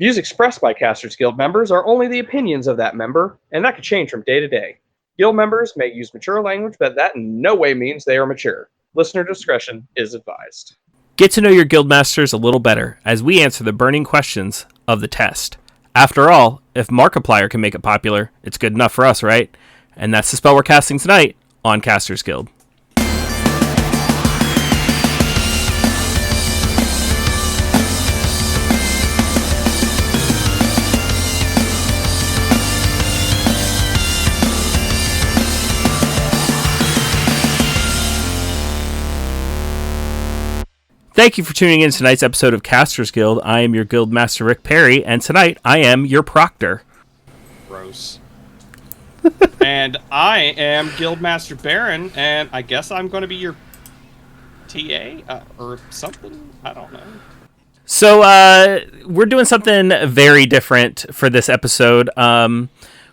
Views expressed by Casters Guild members are only the opinions of that member, and that could change from day to day. Guild members may use mature language, but that in no way means they are mature. Listener discretion is advised. Get to know your guildmasters a little better as we answer the burning questions of the test. After all, if Markiplier can make it popular, it's good enough for us, right? And that's the spell we're casting tonight on Casters Guild. Thank you for tuning in to tonight's episode of Casters Guild. I am your guild master, Rick Perry, and tonight I am your proctor. Gross. And I am Guildmaster Baron, and I guess I'm going to be your TA or something. I don't know. So we're doing something very different for this episode.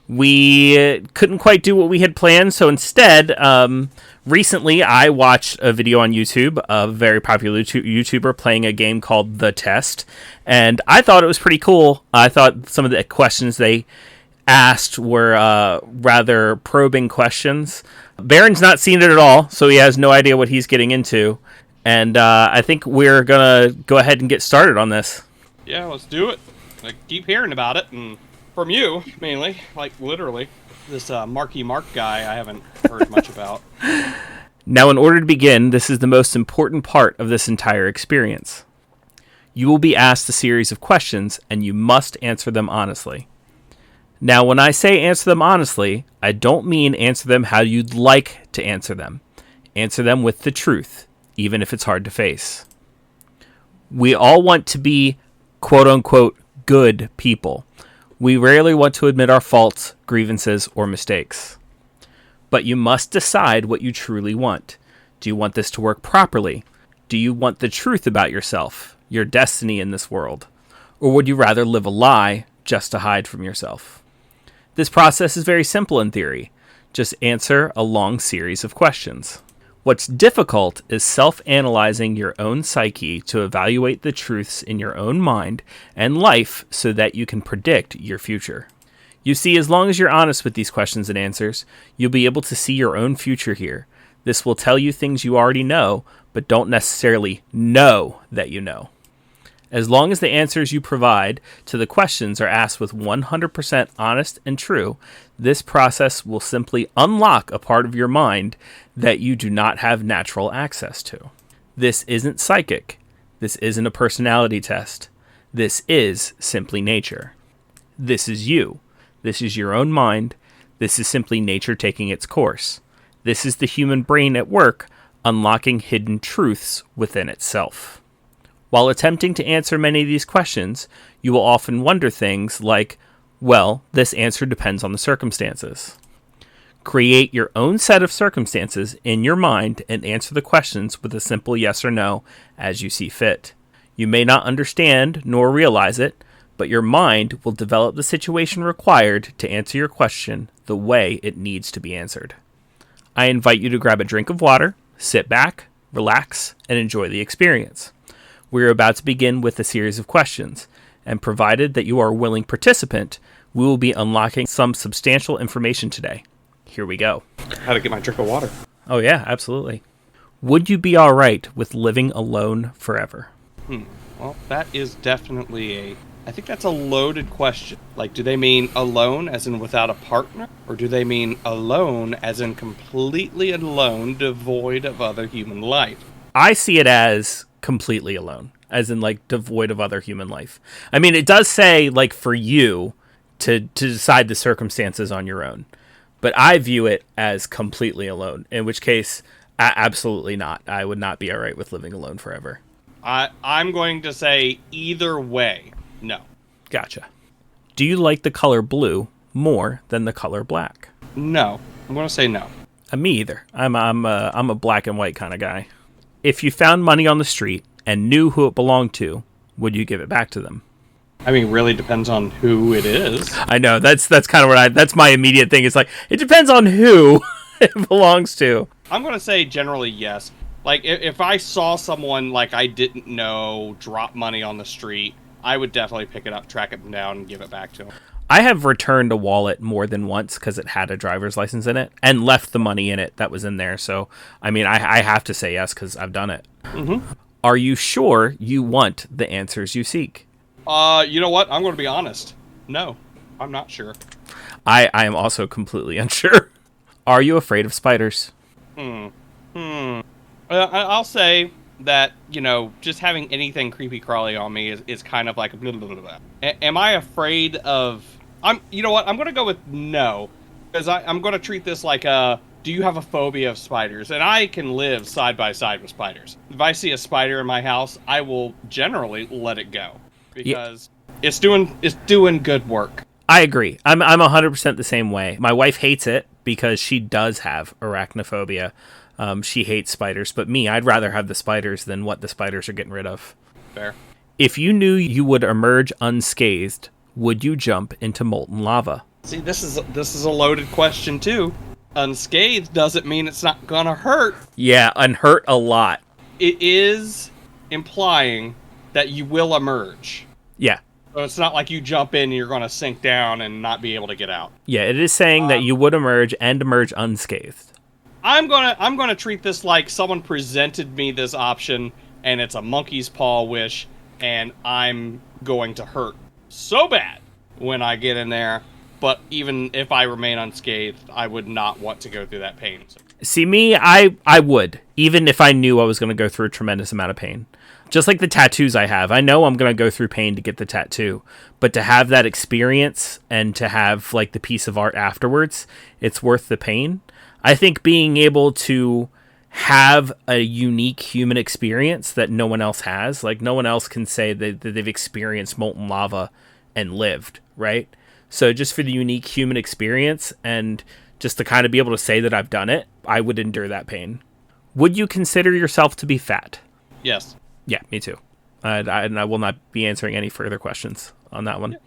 We couldn't quite do what we had planned, so instead, recently I watched a video on YouTube of a very popular YouTuber playing a game called The Test, and I thought it was pretty cool. I thought some of the questions they asked were rather probing questions. Baron's not seen it at all, so he has no idea what he's getting into, and I think we're going to go ahead and get started on this. Yeah, let's do it. I keep hearing about it, and from you, mainly. Like, literally. This Marky Mark guy I haven't heard much about. Now, in order to begin, this is the most important part of this entire experience. You will be asked a series of questions, and you must answer them honestly. Now, when I say answer them honestly, I don't mean answer them how you'd like to answer them. Answer them with the truth, even if it's hard to face. We all want to be, quote-unquote, good people. We rarely want to admit our faults, grievances, or mistakes. But you must decide what you truly want. Do you want this to work properly? Do you want the truth about yourself, your destiny in this world? Or would you rather live a lie just to hide from yourself? This process is very simple in theory. Just answer a long series of questions. What's difficult is self-analyzing your own psyche to evaluate the truths in your own mind and life so that you can predict your future. You see, as long as you're honest with these questions and answers, you'll be able to see your own future here. This will tell you things you already know, but don't necessarily know that you know. As long as the answers you provide to the questions are asked with 100% honest and true, this process will simply unlock a part of your mind that you do not have natural access to. This isn't psychic. This isn't a personality test. This is simply nature. This is you. This is your own mind. This is simply nature taking its course. This is the human brain at work, unlocking hidden truths within itself. While attempting to answer many of these questions, you will often wonder things like, well, this answer depends on the circumstances. Create your own set of circumstances in your mind and answer the questions with a simple yes or no as you see fit. You may not understand nor realize it, but your mind will develop the situation required to answer your question the way it needs to be answered. I invite you to grab a drink of water, sit back, relax, and enjoy the experience. We are about to begin with a series of questions, and provided that you are a willing participant, we will be unlocking some substantial information today. Here we go. How to get my drink of water. Oh yeah, absolutely. Would you be alright with living alone forever? Well, that is definitely I think that's a loaded question. Like, do they mean alone as in without a partner? Or do they mean alone as in completely alone, devoid of other human life? I see it as completely alone, as in like devoid of other human life. I mean, it does say like for you to decide the circumstances on your own, but I view it as completely alone, in which case absolutely not. I would not be all right with living alone forever. I'm going to say either way, no. Gotcha. Do you like the color blue more than the color black? No. I'm going to say no. Me either. I'm a black and white kind of guy. If you found money on the street and knew who it belonged to, would you give it back to them? I mean, really depends on who it is. I know, that's kind of what that's my immediate thing. It's like, it depends on who it belongs to. I'm going to say generally yes. Like, if I saw someone like I didn't know drop money on the street I would definitely pick it up, track it down, and give it back to him. I have returned a wallet more than once because it had a driver's license in it and left the money in it that was in there. So, I mean, I have to say yes because I've done it. Mm-hmm. Are you sure you want the answers you seek? You know what? I'm going to be honest. No, I'm not sure. I am also completely unsure. Are you afraid of spiders? I'll say that, just having anything creepy crawly on me is kind of like blah, blah, blah, blah. Am I afraid of... You know what? I'm going to go with no. Because I'm going to treat this like do you have a phobia of spiders? And I can live side by side with spiders. If I see a spider in my house, I will generally let it go. Because it's doing good work. I agree. I'm 100% the same way. My wife hates it because she does have arachnophobia. She hates spiders. But me, I'd rather have the spiders than what the spiders are getting rid of. Fair. If you knew you would emerge unscathed, would you jump into molten lava? See, this is a loaded question too. Unscathed doesn't mean it's not gonna hurt. Yeah, unhurt a lot. It is implying that you will emerge. Yeah. So it's not like you jump in and you're gonna sink down and not be able to get out. Yeah, it is saying that you would emerge and emerge unscathed. I'm gonna treat this like someone presented me this option and it's a monkey's paw wish, and I'm going to hurt so bad when I get in there. But even if I remain unscathed, I would not want to go through that pain. See, me, I would, even if I knew I was going to go through a tremendous amount of pain. Just like the tattoos I have. I know I'm going to go through pain to get the tattoo. But to have that experience and to have like the piece of art afterwards, it's worth the pain. I think being able to have a unique human experience that no one else has, like no one else can say that they've experienced molten lava and lived, right? So just for the unique human experience and just to kind of be able to say that I've done it, I would endure that pain. Would you consider yourself to be fat? Yes. Yeah, me too. And I will not be answering any further questions on that one.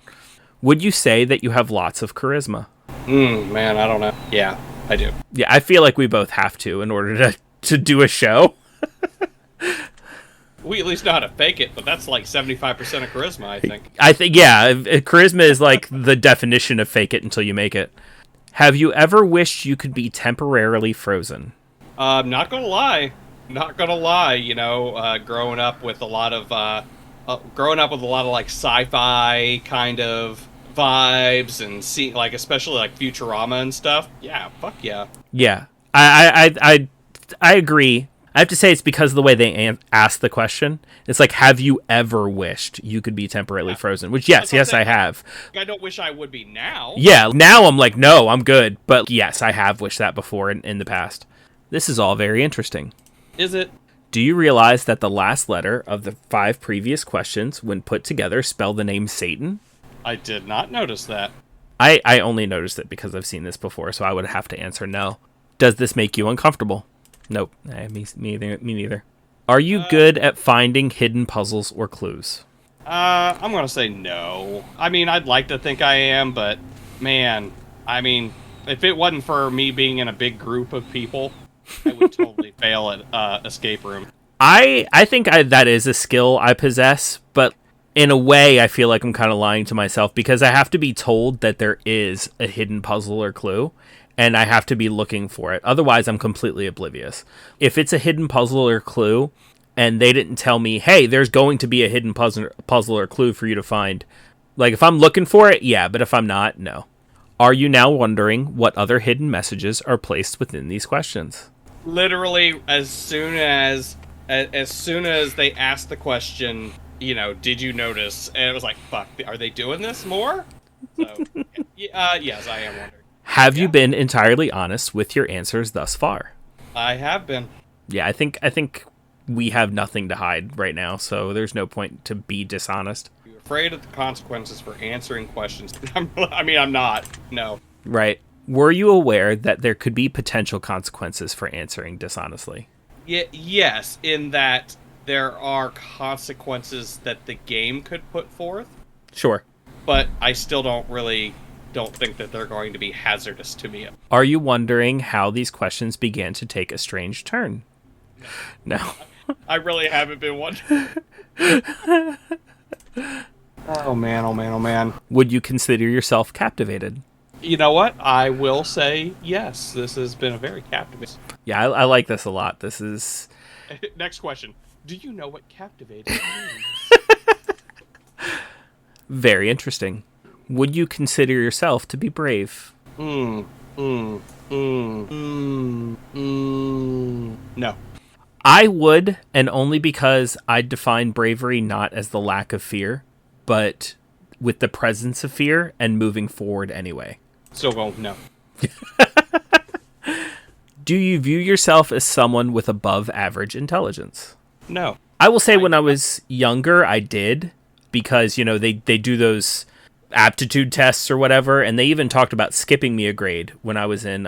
Would you say that you have lots of charisma? Man, I don't know. Yeah, I do. Yeah, I feel like we both have to in order to do a show. We at least know how to fake it, but that's like 75% of charisma, I think. Yeah, charisma is like the definition of fake it until you make it. Have you ever wished you could be temporarily frozen? Not gonna lie. Growing up with a lot of like sci-fi kind of vibes and especially like Futurama and stuff. Yeah, fuck yeah. Yeah, I agree. I have to say it's because of the way they asked the question. It's like, have you ever wished you could be temporarily frozen? Which, yes, I have. I don't wish I would be now. Yeah, now I'm like, no, I'm good. But yes, I have wished that before in the past. This is all very interesting. Is it? Do you realize that the last letter of the 5 previous questions, when put together, spell the name Satan? I did not notice that. I only noticed it because I've seen this before, so I would have to answer no. Does this make you uncomfortable? Nope. Me neither. Are you good at finding hidden puzzles or clues? I'm gonna say no. I mean, I'd like to think I am, but man, I mean, if it wasn't for me being in a big group of people, I would totally fail at escape room. I think that is a skill I possess, but in a way, I feel like I'm kind of lying to myself because I have to be told that there is a hidden puzzle or clue, and I have to be looking for it. Otherwise, I'm completely oblivious. If it's a hidden puzzle or clue, and they didn't tell me, hey, there's going to be a hidden puzzle or clue for you to find, like if I'm looking for it, yeah, but if I'm not, no. Are you now wondering what other hidden messages are placed within these questions? Literally, as soon as they asked the question, did you notice? And it was like, fuck, are they doing this more? So, yes, I am wondering. Have you been entirely honest with your answers thus far? I have been. Yeah, I think we have nothing to hide right now, so there's no point to be dishonest. You're afraid of the consequences for answering questions. I'm not. No. Right. Were you aware that there could be potential consequences for answering dishonestly? Yes, in that there are consequences that the game could put forth. Sure. But I still don't think that they're going to be hazardous to me. Are you wondering how these questions began to take a strange turn? No. I really haven't been wondering. Oh man, oh man, oh man. Would you consider yourself captivated? You know what? I will say yes. This has been a very captivating. Yeah, I like this a lot. This is Next question. Do you know what captivating means? very interesting. Would you consider yourself to be brave? No. I would, and only because I'd define bravery not as the lack of fear, but with the presence of fear and moving forward anyway. Still going no. Do you view yourself as someone with above average intelligence? No. I will say when I was younger, I did, because, you know, they do those aptitude tests or whatever, and they even talked about skipping me a grade when I was in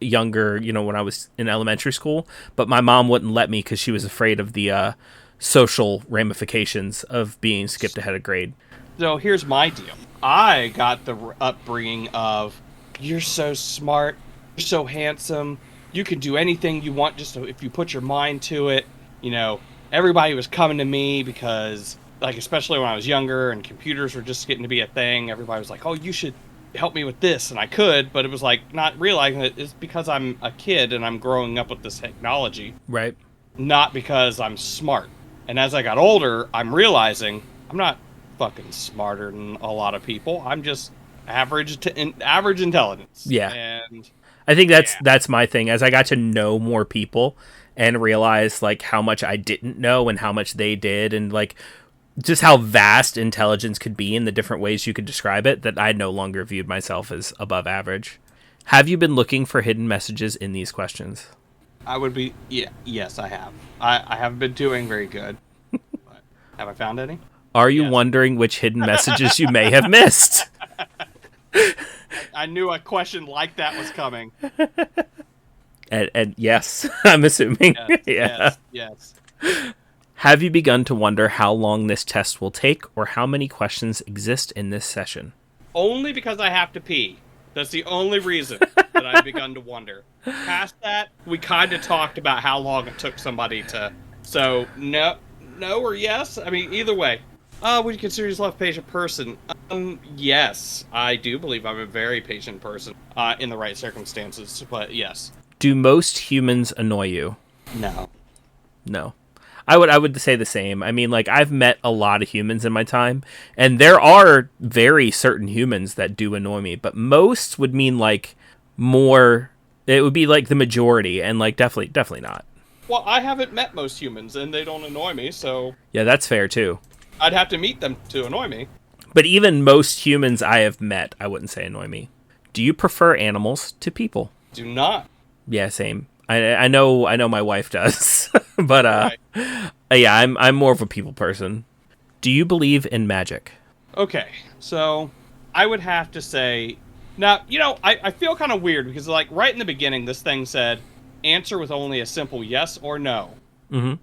younger, you know, when I was in elementary school, but my mom wouldn't let me because she was afraid of the social ramifications of being skipped ahead of grade. So here's my deal. I got the upbringing of, you're so smart, you're so handsome, you can do anything you want just if you put your mind to it. You know, everybody was coming to me because, like, especially when I was younger and computers were just getting to be a thing, everybody was like, oh, you should help me with this, and I could, but it was like not realizing that it's because I'm a kid and I'm growing up with this technology. Right. Not because I'm smart. And as I got older, I'm realizing I'm not fucking smarter than a lot of people. I'm just average intelligence. Yeah. And I think that's my thing. As I got to know more people and realize like how much I didn't know and how much they did, and like just how vast intelligence could be in the different ways you could describe it, that I no longer viewed myself as above average. Have you been looking for hidden messages in these questions? I would be, yes, I have. I haven't been doing very good. But have I found any? Are you wondering which hidden messages you may have missed? I knew a question like that was coming. And yes, I'm assuming. Yes. Have you begun to wonder how long this test will take, or how many questions exist in this session? Only because I have to pee. That's the only reason that I've begun to wonder. Past that, we kind of talked about how long it took somebody to... So, no or yes? I mean, either way. Would you consider yourself a patient person? Yes. I do believe I'm a very patient person in the right circumstances, but yes. Do most humans annoy you? No. I would say the same. I mean, like, I've met a lot of humans in my time, and there are very certain humans that do annoy me, but most would mean, like, more... It would be, like, the majority, and, like, definitely not. Well, I haven't met most humans, and they don't annoy me, so... Yeah, that's fair, too. I'd have to meet them to annoy me. But even most humans I have met, I wouldn't say annoy me. Do you prefer animals to people? Do not. Yeah, same. I know my wife does. But Right. Yeah, I'm more of a people person. Do you believe in magic? Okay, so I would have to say... Now, you know, I feel kind of weird because, like, right in the beginning, this thing said, answer with only a simple yes or no. Mm-hmm.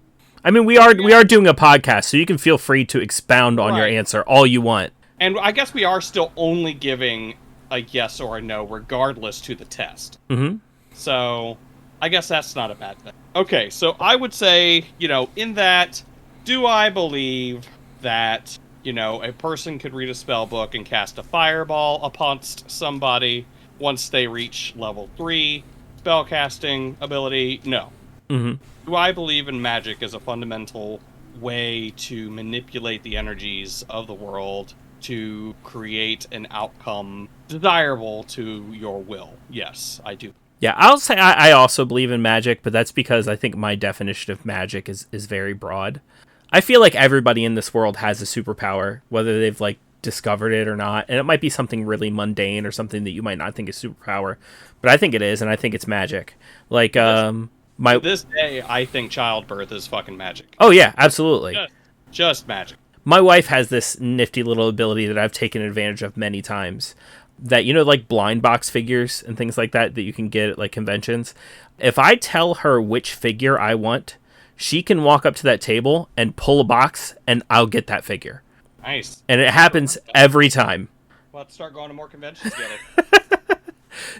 I mean, we are doing a podcast, so you can feel free to expound on your answer all you want. And I guess we are still only giving a yes or a no, regardless to the test. Mm-hmm. So I guess that's not a bad thing. Okay, so I would say, you know, in that, do I believe that, you know, a person could read a spell book and cast a fireball upon somebody once they reach level 3 spellcasting ability? No. Mm-hmm. Do I believe in magic as a fundamental way to manipulate the energies of the world to create an outcome desirable to your will? Yes, I do. Yeah, I'll say I also believe in magic, but that's because I think my definition of magic is very broad. I feel like everybody in this world has a superpower, whether they've, like, discovered it or not, and it might be something really mundane or something that you might not think is superpower, but I think it is, and I think it's magic. Like, to this day, I think childbirth is fucking magic. Oh yeah, absolutely. Just magic. My wife has this nifty little ability that I've taken advantage of many times. That, you know, like blind box figures and things like that you can get at, like, conventions. If I tell her which figure I want, she can walk up to that table and pull a box, and I'll get that figure. Nice. And it happens every time. We'll have to start going to more conventions together.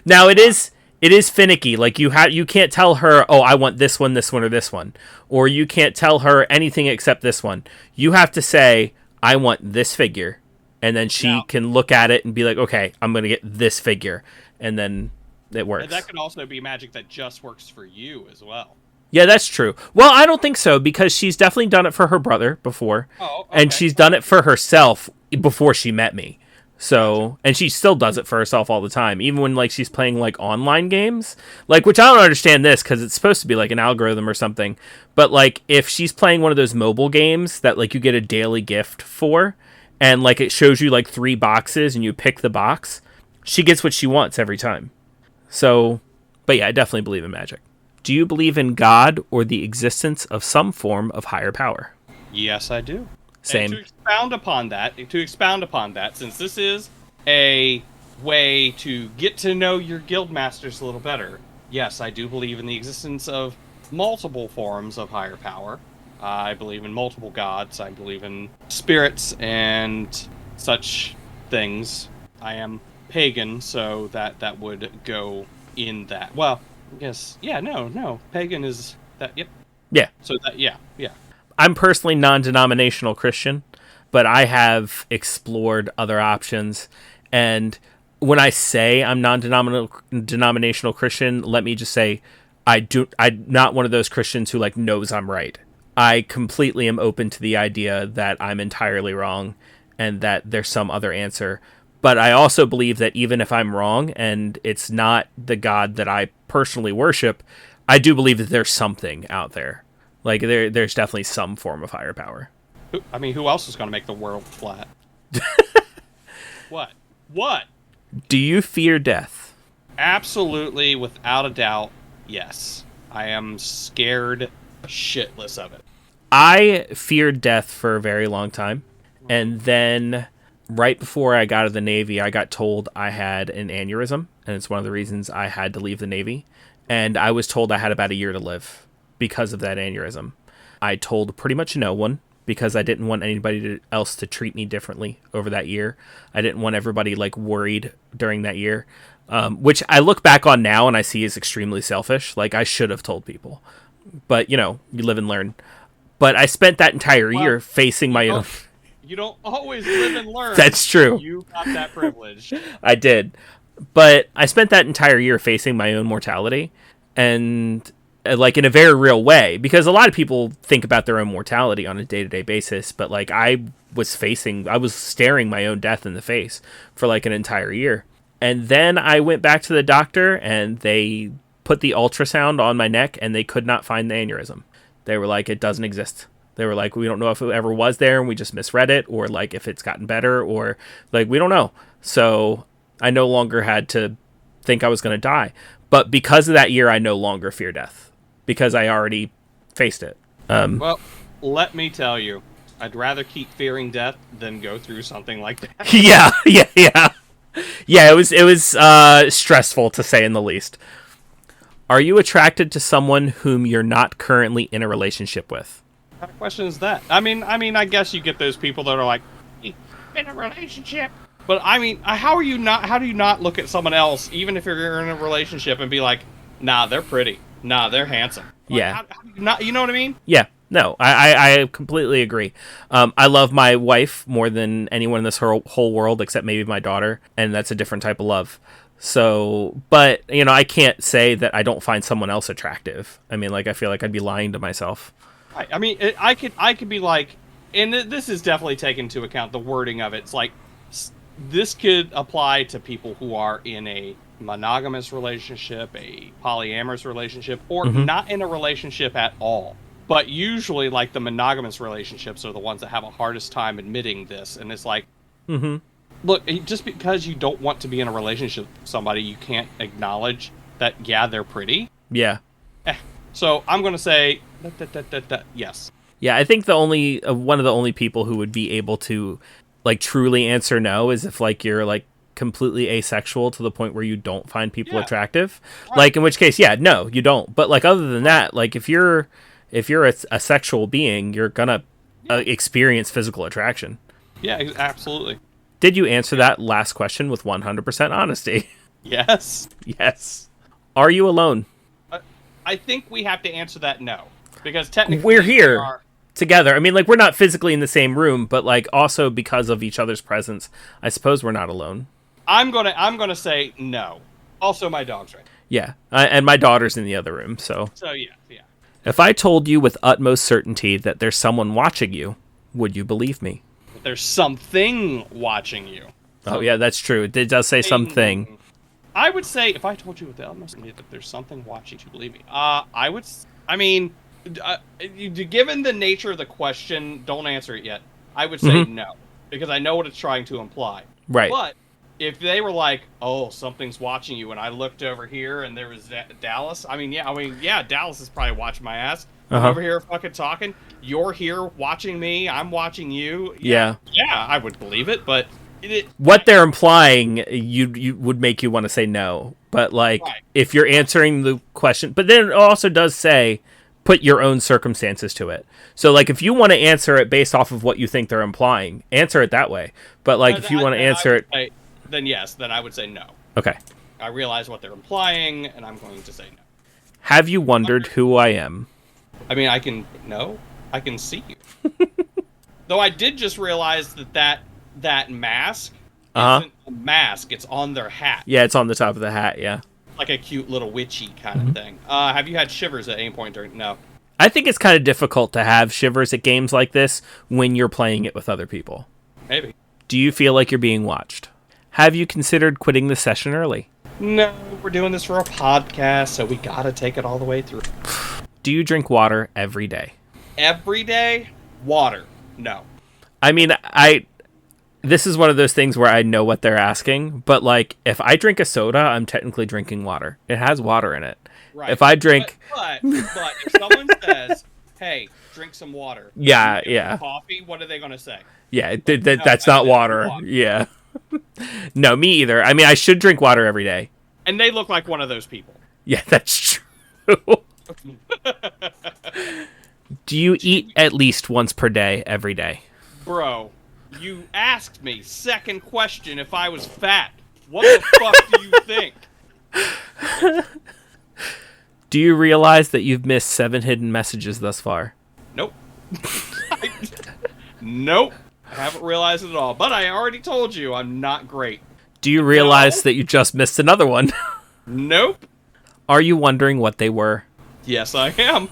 Now, it is finicky. Like, you can't tell her, oh, I want this one, or this one. Or you can't tell her anything except this one. You have to say, I want this figure. And then she can look at it and be like, okay, I'm going to get this figure. And then it works. And that could also be magic that just works for you as well. Yeah, that's true. Well, I don't think so, because she's definitely done it for her brother before. Oh, okay. And she's done it for herself before she met me. So, and she still does it for herself all the time, even when like she's playing like online games, like, which I don't understand this because it's supposed to be like an algorithm or something. But like if she's playing one of those mobile games that like you get a daily gift for, and like it shows you like 3 boxes and you pick the box, she gets what she wants every time. So, but yeah, I definitely believe in magic. Do you believe in God or the existence of some form of higher power? Yes, I do. Same. And to expound upon that, since this is a way to get to know your guild masters a little better, yes, I do believe in the existence of multiple forms of higher power. I believe in multiple gods. I believe in spirits and such things. I am pagan, so that would go in that. Well, I guess, yeah, no. Pagan is that, yep. Yeah. So that, yeah. I'm personally non-denominational Christian, but I have explored other options. And when I say I'm non-denominational Christian, let me just say I'm not one of those Christians who like knows I'm right. I completely am open to the idea that I'm entirely wrong and that there's some other answer. But I also believe that even if I'm wrong and it's not the God that I personally worship, I do believe that there's something out there. Like, there's definitely some form of higher power. Who else is going to make the world flat? What? Do you fear death? Absolutely, without a doubt, yes. I am scared shitless of it. I feared death for a very long time. And then right before I got out of the Navy, I got told I had an aneurysm. And it's one of the reasons I had to leave the Navy. And I was told I had about a year to live because of that aneurysm. I told pretty much no one because I didn't want anybody else to treat me differently over that year. I didn't want everybody like worried during that year, which I look back on now and I see is extremely selfish. Like I should have told people, but you live and learn. But I spent that entire year facing my own. You don't always live and learn. That's true. You got that privilege. I did. But I spent that entire year facing my own mortality, and like in a very real way, because a lot of people think about their own mortality on a day-to-day basis, but like I was staring my own death in the face for like an entire year. And then I went back to the doctor and they put the ultrasound on my neck and they could not find the aneurysm. They were like, it doesn't exist. They were like, we don't know if it ever was there and we just misread it, or like if it's gotten better, or like, we don't know. So I no longer had to think I was going to die. But because of that year, I no longer fear death because I already faced it. Well, let me tell you, I'd rather keep fearing death than go through something like that. Yeah. Yeah, it was stressful to say in the least. Are you attracted to someone whom you're not currently in a relationship with? What kind of question is that? I mean, I guess you get those people that are like, in a relationship. But I mean, how do you not look at someone else, even if you're in a relationship, and be like, nah, they're pretty. Nah, they're handsome. Like, yeah. How do you not, you know what I mean? Yeah. No, I completely agree. I love my wife more than anyone in this whole world, except maybe my daughter. And that's a different type of love. So, but, I can't say that I don't find someone else attractive. I mean, like, I feel like I'd be lying to myself. I mean, I could be like, and this is definitely taken into account, the wording of it. It's like, this could apply to people who are in a monogamous relationship, a polyamorous relationship, or not in a relationship at all. But usually, like, the monogamous relationships are the ones that have a hardest time admitting this. And it's like, look, just because you don't want to be in a relationship with somebody, you can't acknowledge that, yeah, they're pretty. Yeah. So I'm going to say, yes. Yeah, I think one of the only people who would be able to, like, truly answer no is if, like, you're, like, completely asexual to the point where you don't find people attractive. Right. Like, in which case, yeah, no, you don't. But, like, other than that, like, if you're a sexual being, you're gonna experience physical attraction. Yeah, absolutely. Did you answer that last question with 100% honesty? Yes. Yes. Are you alone? I think we have to answer that no, because technically we're here. together. I mean, like, we're not physically in the same room, but like also because of each other's presence, I suppose we're not alone. I'm gonna say no. Also, my dog's right. Yeah, and my daughter's in the other room, so. So yeah. If I told you with utmost certainty that there's someone watching you, would you believe me? There's something watching you. Oh, yeah, that's true. It does say something. I would say, if I told you with the utmost certainty that there's something watching you, believe me. Given the nature of the question, don't answer it yet. I would say no, because I know what it's trying to imply. Right. But if they were like, "Oh, something's watching you," and I looked over here and there was Dallas, Dallas is probably watching my ass. I'm over here fucking talking. You're here watching me. I'm watching you. Yeah, I would believe it, but what they're implying, you would make you want to say no. But like, if you're answering the question, but then it also does say, put your own circumstances to it. So like, if you want to answer it based off of what you think they're implying, answer it that way. But like, if you want to answer it, then yes, then I would say no. Okay. I realize what they're implying, and I'm going to say no. Have you wondered who I am? I mean, I can see you. Though I did just realize that mask isn't a mask, it's on their hat. Yeah, it's on the top of the hat, yeah. Like a cute little witchy kind of thing. Have you had shivers at any point during... No. I think it's kind of difficult to have shivers at games like this when you're playing it with other people. Maybe. Do you feel like you're being watched? Have you considered quitting the session early? No, we're doing this for a podcast, so we gotta take it all the way through. Do you drink water every day? Every day? Water. No. I mean, this is one of those things where I know what they're asking, but like, if I drink a soda, I'm technically drinking water. It has water in it. Right. If I drink... But if someone says, hey, drink some water. Yeah. Coffee, what are they going to say? Yeah, that's not water. Yeah. No, me either. I mean, I should drink water every day. And they look like one of those people. Yeah, that's true. Do you eat at least once per day, every day? Bro, you asked me, second question, if I was fat. What the fuck do you think? Do you realize that you've missed 7 hidden messages thus far? Nope. Nope. I haven't realized it at all. But I already told you I'm not great. Do you realize that you just missed another one? Nope. Are you wondering what they were? Yes, I am.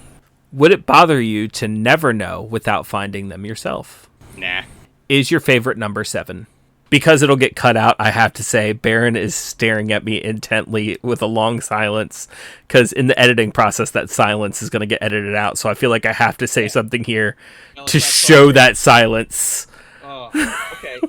Would it bother you to never know without finding them yourself? Nah. Is your favorite number 7? Because it'll get cut out, I have to say, Baron is staring at me intently with a long silence, because in the editing process, that silence is going to get edited out, so I feel like I have to say something here to show that silence. Okay.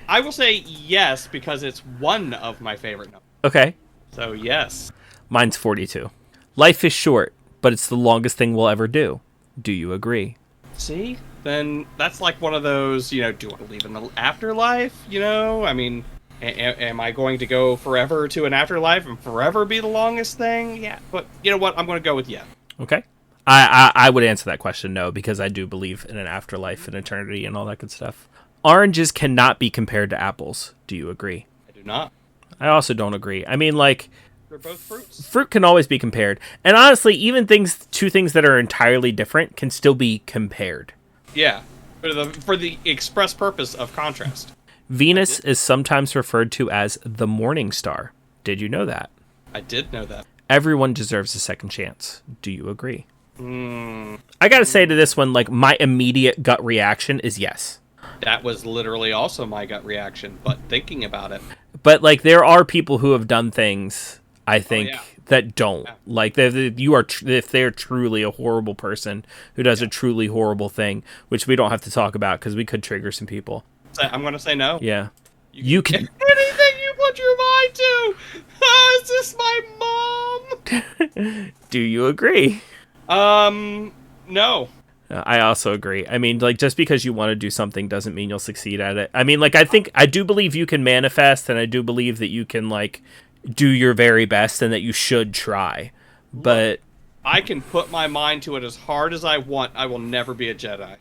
I will say yes, because it's one of my favorite numbers. Okay. So, yes. Mine's 42. Life is short, but it's the longest thing we'll ever do. Do you agree? See? Then that's like one of those, do I believe in the afterlife? I mean, am I going to go forever to an afterlife and forever be the longest thing? Yeah, but you know what? I'm going to go with yeah. Okay. I would answer that question no, because I do believe in an afterlife and eternity and all that good stuff. Oranges cannot be compared to apples. Do you agree? I do not. I also don't agree. I mean, like... They're both fruits. Fruit can always be compared. And honestly, even two things that are entirely different can still be compared. Yeah, for the express purpose of contrast. Venus is sometimes referred to as the morning star. Did you know that? I did know that. Everyone deserves a second chance. Do you agree? I gotta say to this one, like, my immediate gut reaction is yes. That was literally also my gut reaction, but thinking about it. But, like, there are people who have done things, I think... that don't like if they're truly a horrible person who does a truly horrible thing, which we don't have to talk about because we could trigger some people. I'm gonna say no. Yeah, you can anything you put your mind to. Is this my mom? Do you agree? No. I also agree. I mean, like, just because you want to do something doesn't mean you'll succeed at it. I mean, like, I do believe you can manifest, and I do believe that you can, like, do your very best and that you should try. But I can put my mind to it as hard as I want. I will never be a Jedi.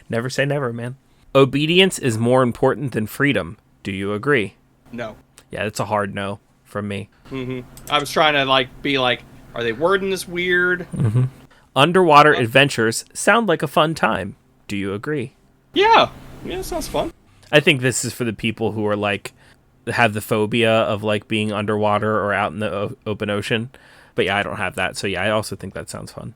Never say never, man. Obedience is more important than freedom. Do you agree? No. Yeah, it's a hard no from me. I was trying to be like, are they wording this weird? Underwater adventures sound like a fun time. Do you agree? Yeah. Yeah, sounds fun. I think this is for the people who are like have the phobia of like being underwater or out in the open ocean. But yeah, I don't have that. So yeah, I also think that sounds fun.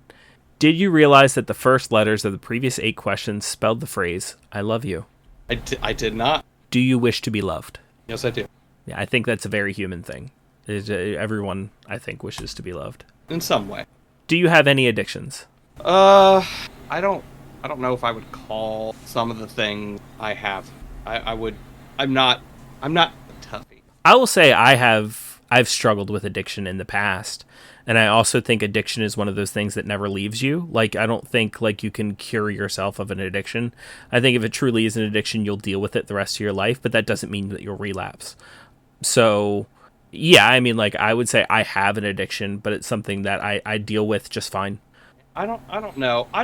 Did you realize that the first letters of the previous 8 questions spelled the phrase, I love you? I did not. Do you wish to be loved? Yes, I do. Yeah, I think that's a very human thing. Everyone, I think, wishes to be loved. In some way. Do you have any addictions? I don't know if I would call some of the things I have. I'm not a toughie. I will say I've struggled with addiction in the past. And I also think addiction is one of those things that never leaves you. Like, I don't think, like, you can cure yourself of an addiction. I think if it truly is an addiction, you'll deal with it the rest of your life, but that doesn't mean that you'll relapse. So, yeah, I mean, like, I would say I have an addiction, but it's something that I deal with just fine. I don't know. I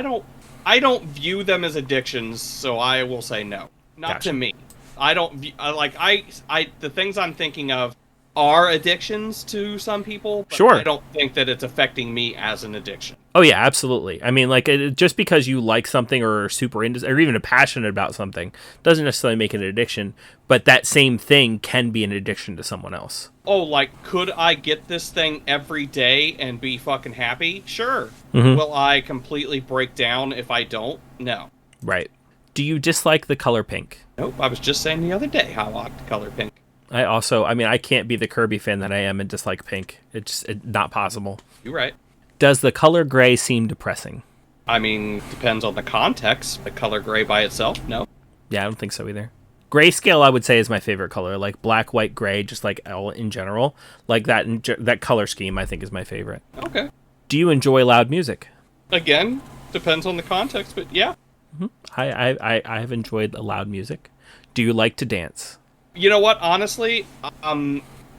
don't view them as addictions, so I will say no. Not Gotcha. to me. I don't view, the things I'm thinking of are addictions to some people, but Sure. I don't think that it's affecting me as an addiction. Oh, yeah, absolutely. I mean, like, just because you like something or are super into, or even passionate about something, doesn't necessarily make it an addiction, but that same thing can be an addiction to someone else. Oh, like, could I get this thing every day and be fucking happy? Sure. Mhm. Will I completely break down if I don't? No. Right. Do you dislike the color pink? Nope, I was just saying the other day how I like the color pink. I can't be the Kirby fan that I am and dislike pink. It's not possible. You're right. Does the color gray seem depressing? I mean, depends on the context. The color gray by itself, no. Yeah, I don't think so either. Grayscale, I would say, is my favorite color. Like black, white, gray, just like all in general. Like that color scheme, I think, is my favorite. Okay. Do you enjoy loud music? Again, depends on the context, but yeah. Mm-hmm. I have enjoyed loud music. Do you like to dance? You know what? Honestly,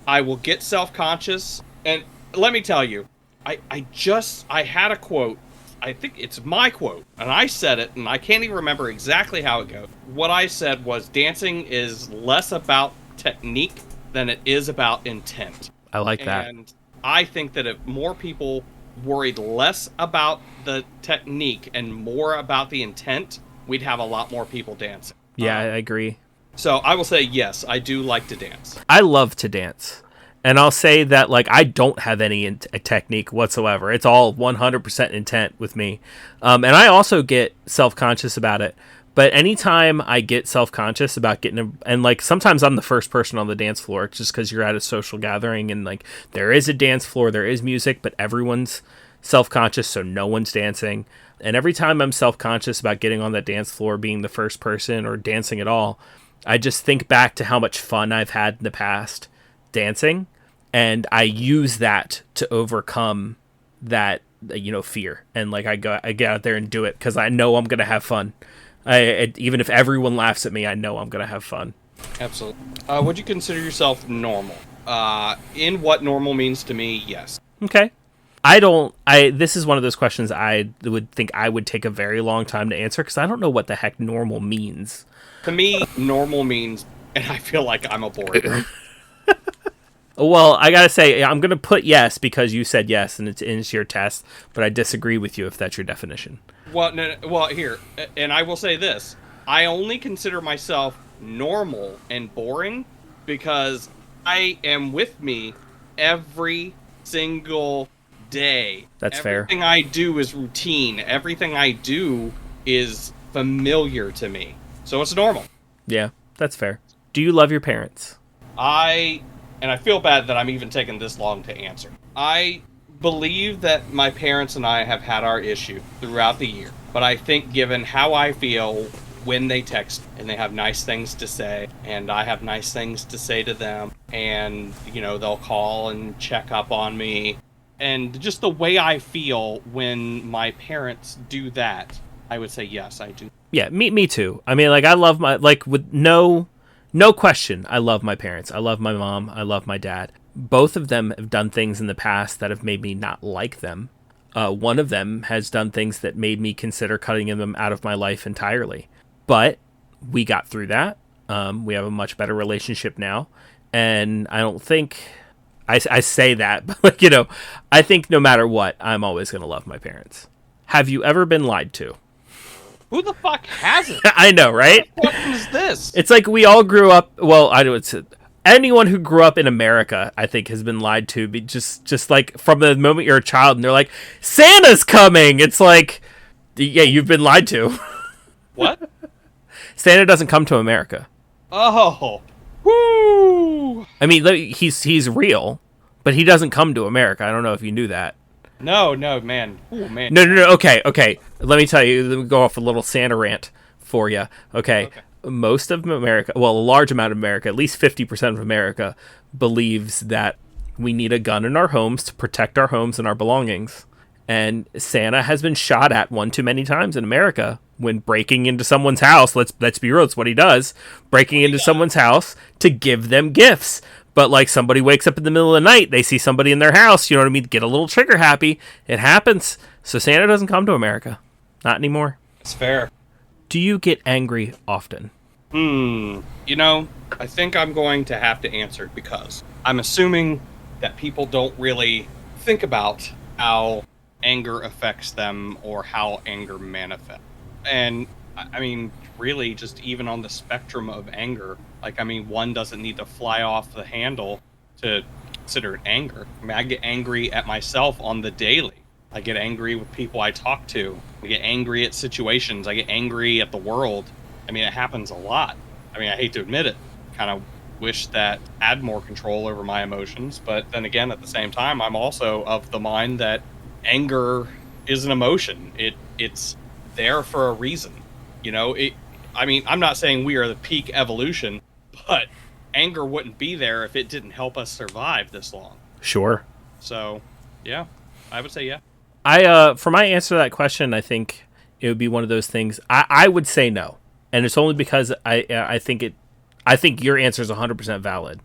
I will get self-conscious, and let me tell you, I had a quote. I think it's my quote, and I said it, and I can't even remember exactly how it goes. What I said was, dancing is less about technique than it is about intent. I like that. And I think that if more people worried less about the technique and more about the intent, we'd have a lot more people dancing. Yeah, I agree. So I will say, yes, I do like to dance. I love to dance. And I'll say that, like, I don't have any technique whatsoever. It's all 100% intent with me. And I also get self-conscious about it. But anytime I get self-conscious about and, like, sometimes I'm the first person on the dance floor just because you're at a social gathering and, like, there is a dance floor, there is music, but everyone's self-conscious, so no one's dancing. And every time I'm self-conscious about getting on that dance floor, being the first person or dancing at all, I just think back to how much fun I've had in the past dancing, and I use that to overcome that, fear. And like I get out there and do it because I know I'm gonna have fun. Even if everyone laughs at me, I know I'm gonna have fun. Absolutely. Would you consider yourself normal? In what normal means to me, yes. Okay. This is one of those questions I would think I would take a very long time to answer because I don't know what the heck normal means. To me, normal means, and I feel like I'm a boring. Well, I gotta say, I'm gonna put yes because you said yes, and it's your test. But I disagree with you if that's your definition. Well, no, well, here, and I will say this: I only consider myself normal and boring because I am with me every single day. That's fair. Everything I do is routine. Everything I do is familiar to me. So it's normal. Yeah, that's fair. Do you love your parents? And I feel bad that I'm even taking this long to answer. I believe that my parents and I have had our issue throughout the year. But I think given how I feel when they text and they have nice things to say, and I have nice things to say to them, and, they'll call and check up on me, and just the way I feel when my parents do that, I would say yes, I do. Yeah, me too. I mean, like, I love with no question, I love my parents. I love my mom. I love my dad. Both of them have done things in the past that have made me not like them. One of them has done things that made me consider cutting them out of my life entirely. But we got through that. We have a much better relationship now. And I don't think... I say that, but, I think no matter what, I'm always going to love my parents. Have you ever been lied to? Who the fuck hasn't? I know, right? What question is this? It's like we all grew up. Well, I know it's anyone who grew up in America, I think, has been lied to. Just like from the moment you're a child, and they're like, Santa's coming. It's like, yeah, you've been lied to. What? Santa doesn't come to America. Oh, woo! I mean, he's real, but he doesn't come to America. I don't know if you knew that. No, man. Ooh, man. No. Okay. Let me tell you. Let me go off a little Santa rant for you. Okay. Most of America, well, a large amount of America, at least 50% of America, believes that we need a gun in our homes to protect our homes and our belongings. And Santa has been shot at one too many times in America when breaking into someone's house. Let's be real, it's what he does. Breaking into someone's house to give them gifts. But like somebody wakes up in the middle of the night, they see somebody in their house, you know what I mean? Get a little trigger happy. It happens. So Santa doesn't come to America. Not anymore. It's fair. Do you get angry often? You know, I think I'm going to have to answer because I'm assuming that people don't really think about how anger affects them or how anger manifests. And I mean, really, just even on the spectrum of anger, like, I mean, one doesn't need to fly off the handle to consider it anger. I mean, I get angry at myself on the daily. I get angry with people I talk to. I get angry at situations. I get angry at the world. I mean, it happens a lot. I mean, I hate to admit it. Kind of wish that I had more control over my emotions. But then again, at the same time, I'm also of the mind that anger is an emotion. It's there for a reason. You know, I mean, I'm not saying we are the peak evolution, but anger wouldn't be there if it didn't help us survive this long. Sure. So, yeah, I would say yeah. For my answer to that question, I think it would be one of those things. I would say no, and it's only because I think your answer is 100% valid,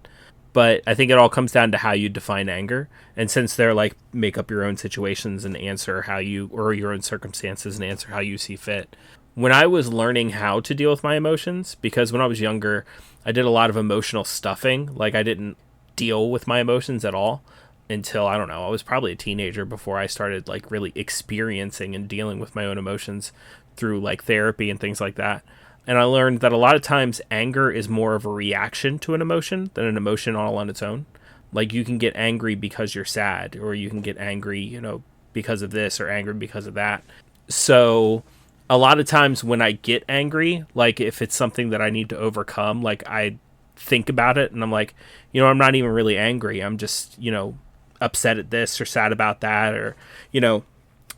but I think it all comes down to how you define anger, and since they're like make up your own situations and answer how you or your own circumstances and answer how you see fit. When I was learning how to deal with my emotions, because when I was younger, I did a lot of emotional stuffing. Like I didn't deal with my emotions at all until, I don't know, I was probably a teenager before I started like really experiencing and dealing with my own emotions through like therapy and things like that. And I learned that a lot of times anger is more of a reaction to an emotion than an emotion all on its own. Like you can get angry because you're sad, or you can get angry, you know, because of this or angry because of that. So a lot of times when I get angry, like if it's something that I need to overcome, like I think about it and I'm like, you know, I'm not even really angry. I'm just, you know, upset at this or sad about that, or, you know,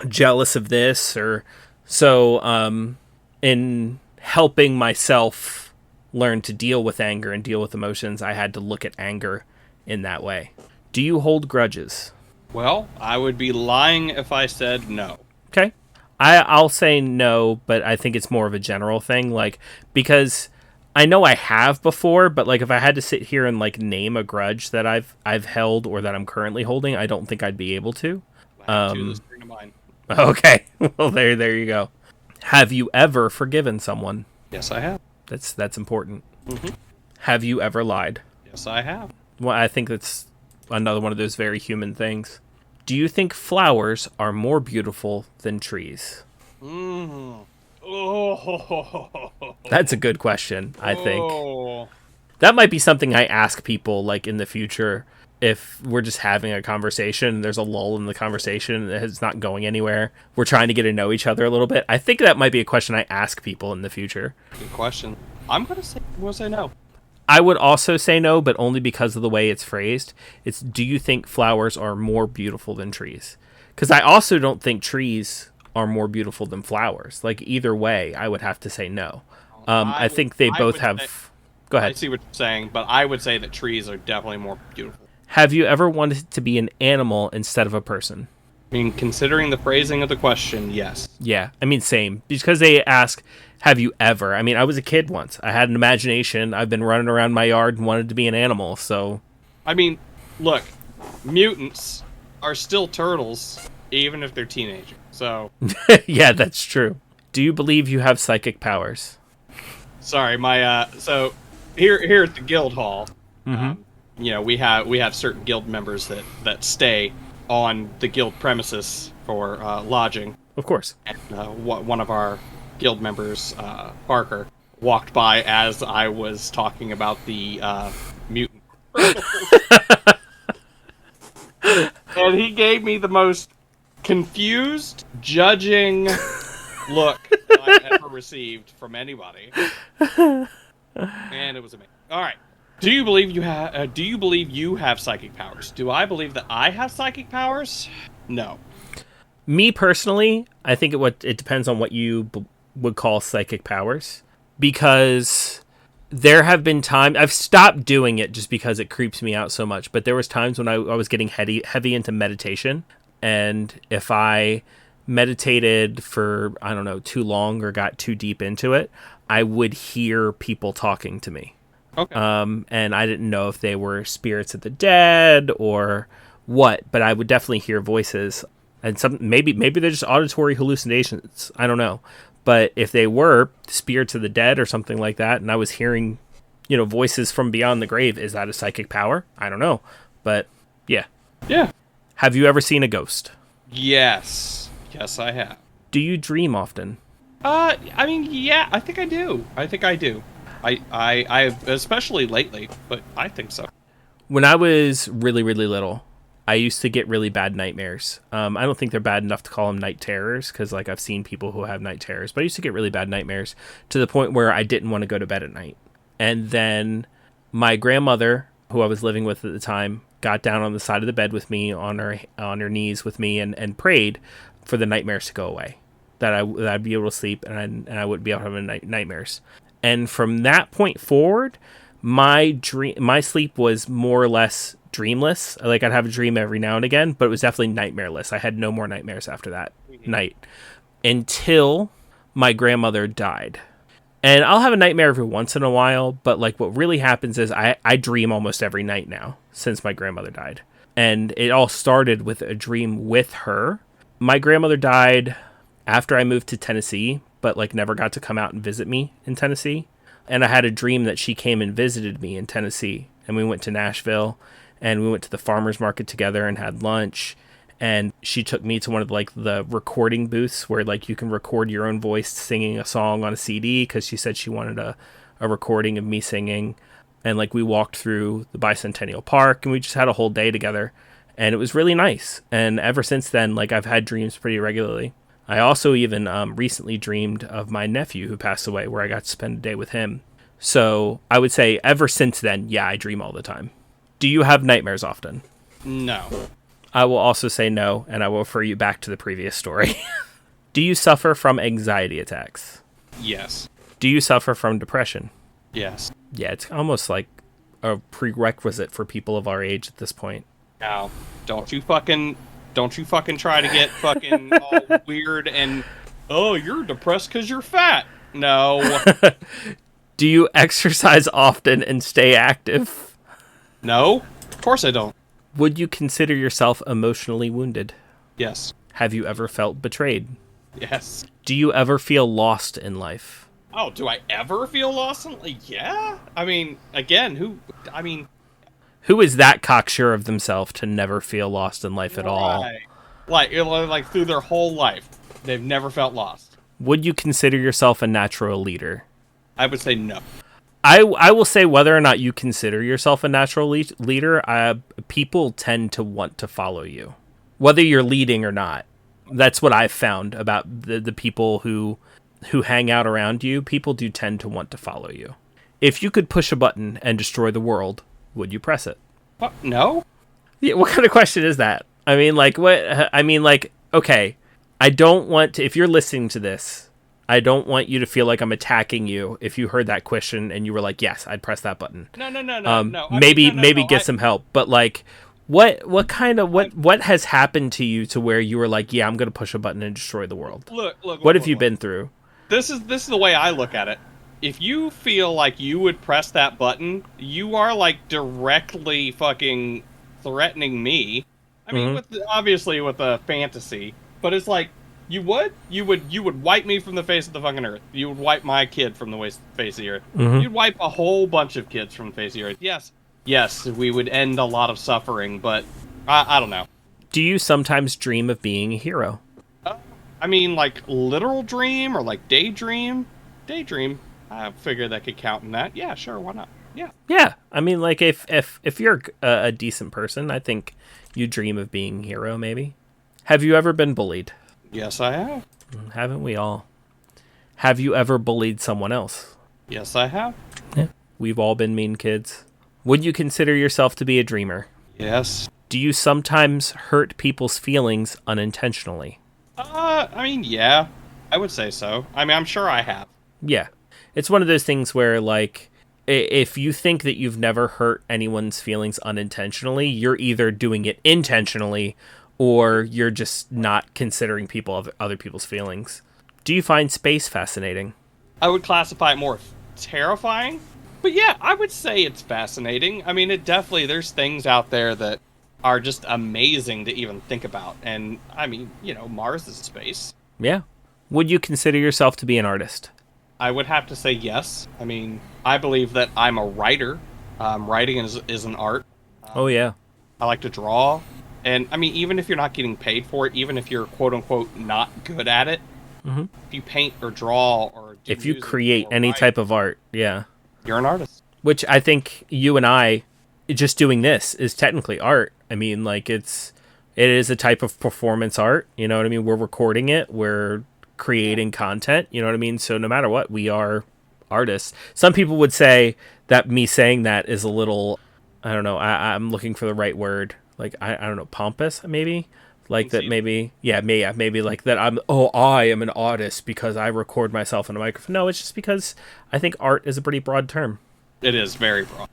jealous of this. Or so in helping myself learn to deal with anger and deal with emotions, I had to look at anger in that way. Do you hold grudges? Well, I would be lying if I said no. Okay. I'll say no, but I think it's more of a general thing, like, because I know I have before, but like if I had to sit here and like name a grudge that I've held or that I'm currently holding, I don't think I'd be able to. Mine. Okay. Well, there you go. Have you ever forgiven someone? Yes, I have. That's important. Mm-hmm. Have you ever lied? Yes, I have. Well, I think that's another one of those very human things. Do you think flowers are more beautiful than trees? Mm. Oh. That's a good question, I think. Oh. That might be something I ask people like in the future if we're just having a conversation and there's a lull in the conversation and it's not going anywhere. We're trying to get to know each other a little bit. I think that might be a question I ask people in the future. Good question. I'm going to say no. I would also say no, but only because of the way it's phrased. It's, do you think flowers are more beautiful than trees? Because I also don't think trees are more beautiful than flowers. Like either way, I would have to say no. I think they both have... Go ahead. I see what you're saying, but I would say that trees are definitely more beautiful. Have you ever wanted to be an animal instead of a person? I mean, considering the phrasing of the question, yes. Yeah, I mean, same. Because they ask, have you ever? I mean, I was a kid once. I had an imagination. I've been running around my yard and wanted to be an animal, so... I mean, look, mutants are still turtles, even if they're teenagers, so... Yeah, that's true. Do you believe you have psychic powers? Sorry, my, so, here at the guild hall, Mm-hmm. You know, we have certain guild members that stay on the guild premises for lodging. Of course. And one of our guild members, Barker, walked by as I was talking about the mutant. And he gave me the most confused, judging look that I've ever received from anybody. And it was amazing. All right. Do you believe you have? Do you believe you have psychic powers? Do I believe that I have psychic powers? No. Me personally, I think it depends on what you would call psychic powers, because there have been times I've stopped doing it just because it creeps me out so much. But there was times when I was getting heavy into meditation, and if I meditated for, I don't know, too long or got too deep into it, I would hear people talking to me. Okay. And I didn't know if they were spirits of the dead or what, but I would definitely hear voices, and maybe they're just auditory hallucinations. I don't know. But if they were spirits of the dead or something like that, and I was hearing, voices from beyond the grave, is that a psychic power? I don't know. But yeah. Yeah. Have you ever seen a ghost? Yes. Yes, I have. Do you dream often? I mean, yeah, I think I do. I especially lately, but I think so. When I was really, really little, I used to get really bad nightmares. I don't think they're bad enough to call them night terrors, because I've seen people who have night terrors, but I used to get really bad nightmares to the point where I didn't want to go to bed at night. And then my grandmother, who I was living with at the time, got down on the side of the bed with me, on her knees with me, and prayed for the nightmares to go away, that I'd be able to sleep and I wouldn't be able to have nightmares. And from that point forward, my sleep was more or less dreamless. I'd have a dream every now and again, but it was definitely nightmareless. I had no more nightmares after that night until my grandmother died. And I'll have a nightmare every once in a while, but what really happens is I dream almost every night now since my grandmother died. And it all started with a dream with her. My grandmother died after I moved to Tennessee, but never got to come out and visit me in Tennessee. And I had a dream that she came and visited me in Tennessee, and we went to Nashville, and we went to the farmer's market together and had lunch. And she took me to one of the recording booths where you can record your own voice singing a song on a CD, because she said she wanted a recording of me singing. And we walked through the Bicentennial Park, and we just had a whole day together, and it was really nice. And ever since then, I've had dreams pretty regularly. I also even recently dreamed of my nephew who passed away, where I got to spend a day with him. So I would say ever since then, yeah, I dream all the time. Do you have nightmares often? No. I will also say no, and I will refer you back to the previous story. Do you suffer from anxiety attacks? Yes. Do you suffer from depression? Yes. Yeah, it's almost like a prerequisite for people of our age at this point. Now, don't you fucking try to get fucking all weird and, oh, you're depressed because you're fat. No. Do you exercise often and stay active? No. Of course I don't. Would you consider yourself emotionally wounded? Yes. Have you ever felt betrayed? Yes. Do you ever feel lost in life? Oh, do I ever feel lost in life? Yeah. I mean, again, who is that cocksure of themselves to never feel lost in life at all? Like through their whole life, they've never felt lost. Would you consider yourself a natural leader? I would say no. I will say whether or not you consider yourself a natural leader, people tend to want to follow you, whether you're leading or not. That's what I've found about the people who hang out around you. People do tend to want to follow you. If you could push a button and destroy the world, would you press it? What? No. Yeah, what kind of question is that? I mean, what? I mean, okay, I don't want to. If you're listening to this, I don't want you to feel like I'm attacking you. If you heard that question and you were like, "Yes, I'd press that button." No. Maybe get some help. But what has happened to you to where you were like, "Yeah, I'm going to push a button and destroy the world"? Look. What have you been through? This is the way I look at it. If you feel like you would press that button, you are directly fucking threatening me. I mean, obviously with a fantasy, but it's you would wipe me from the face of the fucking earth. You would wipe my kid from the face of the earth. You'd wipe a whole bunch of kids from the face of the earth. Yes, we would end a lot of suffering, but I don't know. Do you sometimes dream of being a hero? I mean, like literal dream or like daydream? Daydream. I figure that could count in that. Yeah, sure, why not? Yeah. Yeah, I mean, like if you're a decent person, I think you dream of being a hero. Maybe. Have you ever been bullied? Yes, I have. Haven't we all? Have you ever bullied someone else? Yes, I have. Yeah. We've all been mean kids. Would you consider yourself to be a dreamer? Yes. Do you sometimes hurt people's feelings unintentionally? I mean, yeah. I would say so. I mean, I'm sure I have. Yeah. It's one of those things where, like, if you think that you've never hurt anyone's feelings unintentionally, you're either doing it intentionally or you're just not considering other people's feelings. Do you find space fascinating? I would classify it more terrifying. But yeah, I would say it's fascinating. I mean, there's things out there that are just amazing to even think about. And I mean, Mars is space. Yeah. Would you consider yourself to be an artist? I would have to say yes. I mean, I believe that I'm a writer. Writing is an art. Oh, yeah. I like to draw. And I mean, even if you're not getting paid for it, even if you're quote unquote not good at it, if you paint or draw or do if you music create or any write, type of art, yeah. you're an artist. Which I think you and I, just doing this is technically art. I mean, like it is a type of performance art. You know what I mean? We're recording it. We're creating content. You know what I mean? So no matter what, we are artists. Some people would say that me saying that is a little, I don't know. I'm looking for the right word. Like, I don't know, pompous maybe. Like that maybe, maybe like that I am an artist because I record myself in a microphone. No, it's just because I think art is a pretty broad term. It is very broad.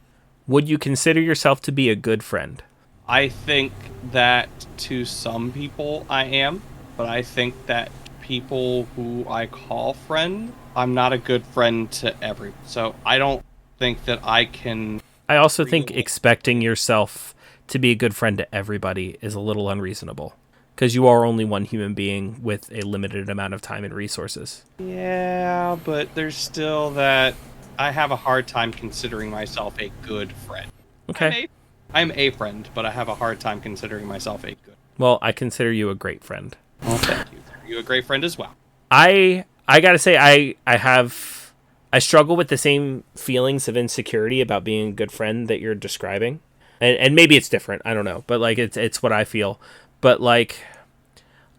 Would you consider yourself to be a good friend? I think that to some people I am, but I think that people who I call friend, I'm not a good friend to everyone. So I don't think that I can... I also think expecting yourself to be a good friend to everybody is a little unreasonable. Because you are only one human being with a limited amount of time and resources. Yeah, but there's still that... I have a hard time considering myself a good friend. Okay. I'm a friend, but I have a hard time considering myself a good. Well, I consider you a great friend. Well, thank you. You're a great friend as well. I gotta say, I struggle with the same feelings of insecurity about being a good friend that you're describing. And maybe it's different, I don't know. But like it's what I feel. But like